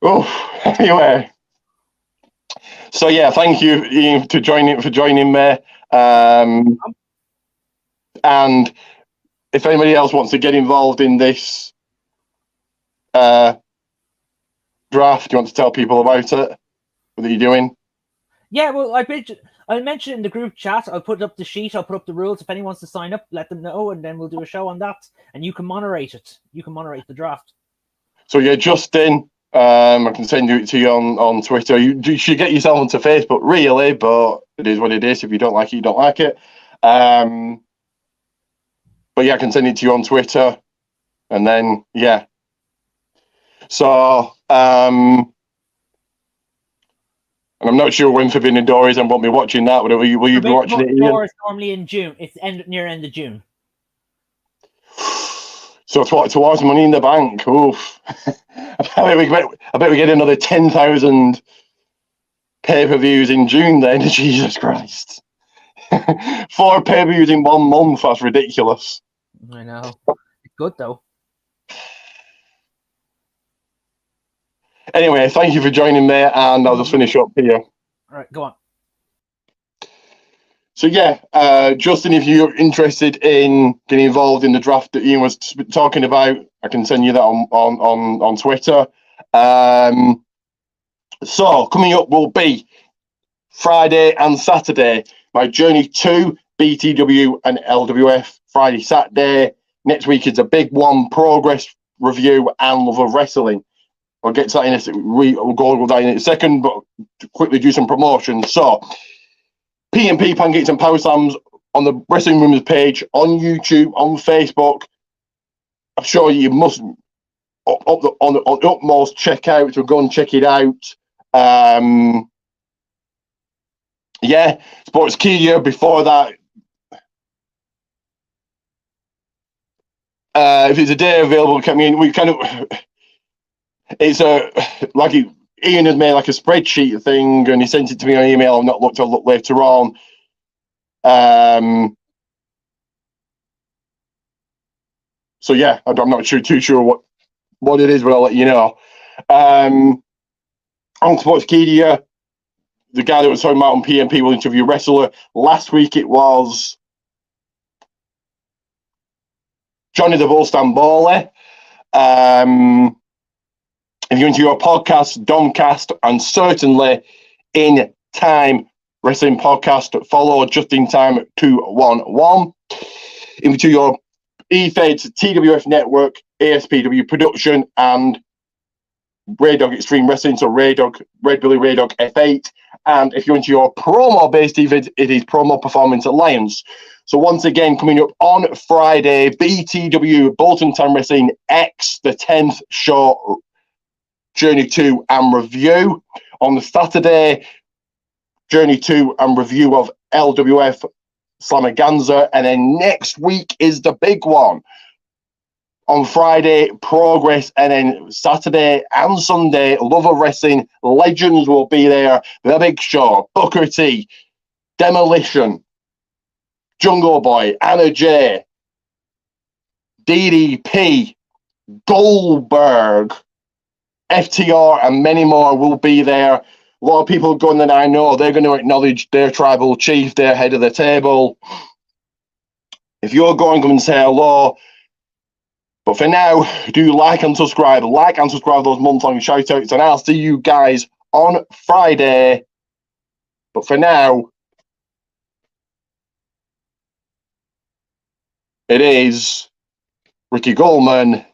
Speaker 1: Oh, anyway. So yeah, thank you, Ian, for joining me. And if anybody else wants to get involved in this draft, do you want to tell people about it? What are you doing?
Speaker 2: Yeah, well, I'll mention it in the group chat. I'll put up the sheet. I'll put up the rules. If anyone wants to sign up, let them know, and then we'll do a show on that. And you can moderate it. You can moderate the draft. So yeah, Justin, I can send it to you on Twitter. You should get yourself onto Facebook, really, but it is what it is. If you don't like it, you don't like it. But yeah, I can send it to you on Twitter, and then yeah. So and I'm not sure when Forbidden Door is. I won't be watching that. Will you be watching it? Forbidden Door is normally in June. It's near end of June. So towards Money in the Bank. Oof. I bet we get another 10,000 pay-per-views in June then. Jesus Christ. 4 pay-per-views in 1 month. That's ridiculous. I know. It's good though. Anyway, thank you for joining me, and I'll just finish up here. All right, go on. So yeah, Justin, if you're interested in getting involved in the draft that Ian was talking about, I can send you that on Twitter. So coming up will be Friday and Saturday, my journey to BTW and LWF. Friday, Saturday. Next week is a big one, progress review and love of wrestling. I'll get to that in a second. We'll go with that in a second, but to quickly do some promotion. So, P&P Pancakes and Power Slams on the Wrestling Rooms page, on YouTube, on Facebook. I'm sure you must, on the utmost, check out, so go and check it out. Yeah, Sportskeeda before that. If it's a day available, I mean, we kind of...
Speaker 1: it's Ian has made like a spreadsheet thing, and he sent it to me on email. I've not looked. I'll look later on. So yeah, I'm not too sure what it is, but I'll let you know. On Sportskeeda, the guy that was talking about on PMP will interview wrestler. Last week it was Johnny the Bull Stamboli. If you're into your podcast, DOMCAST, and certainly In Time Wrestling Podcast, follow Just In Time 211. If you're to your E-Feds, TWF Network, ASPW Production, and Ray Dog Extreme Wrestling, so Red Billy Ray Dog F8. And if you're into your promo-based event, it is Promo Performance Alliance. So once again, coming up on Friday, BTW Bolton Town Wrestling X, the 10th show, Journey 2 and review. On the Saturday, Journey 2 and review of LWF Slamaganza. And then next week is the big one. On Friday, Progress, and then Saturday and Sunday, Love of Wrestling Legends will be there. The Big Show, Booker T, Demolition, Jungle Boy, Anna J, DDP, Goldberg, FTR, and many more will be there. A lot of people going that I know, they're going to acknowledge their tribal chief, their head of the table. If you're going, come and say hello. But for now, do like and subscribe those month-long shout-outs, and I'll see you guys on Friday. But for now, it is Ricky Goldman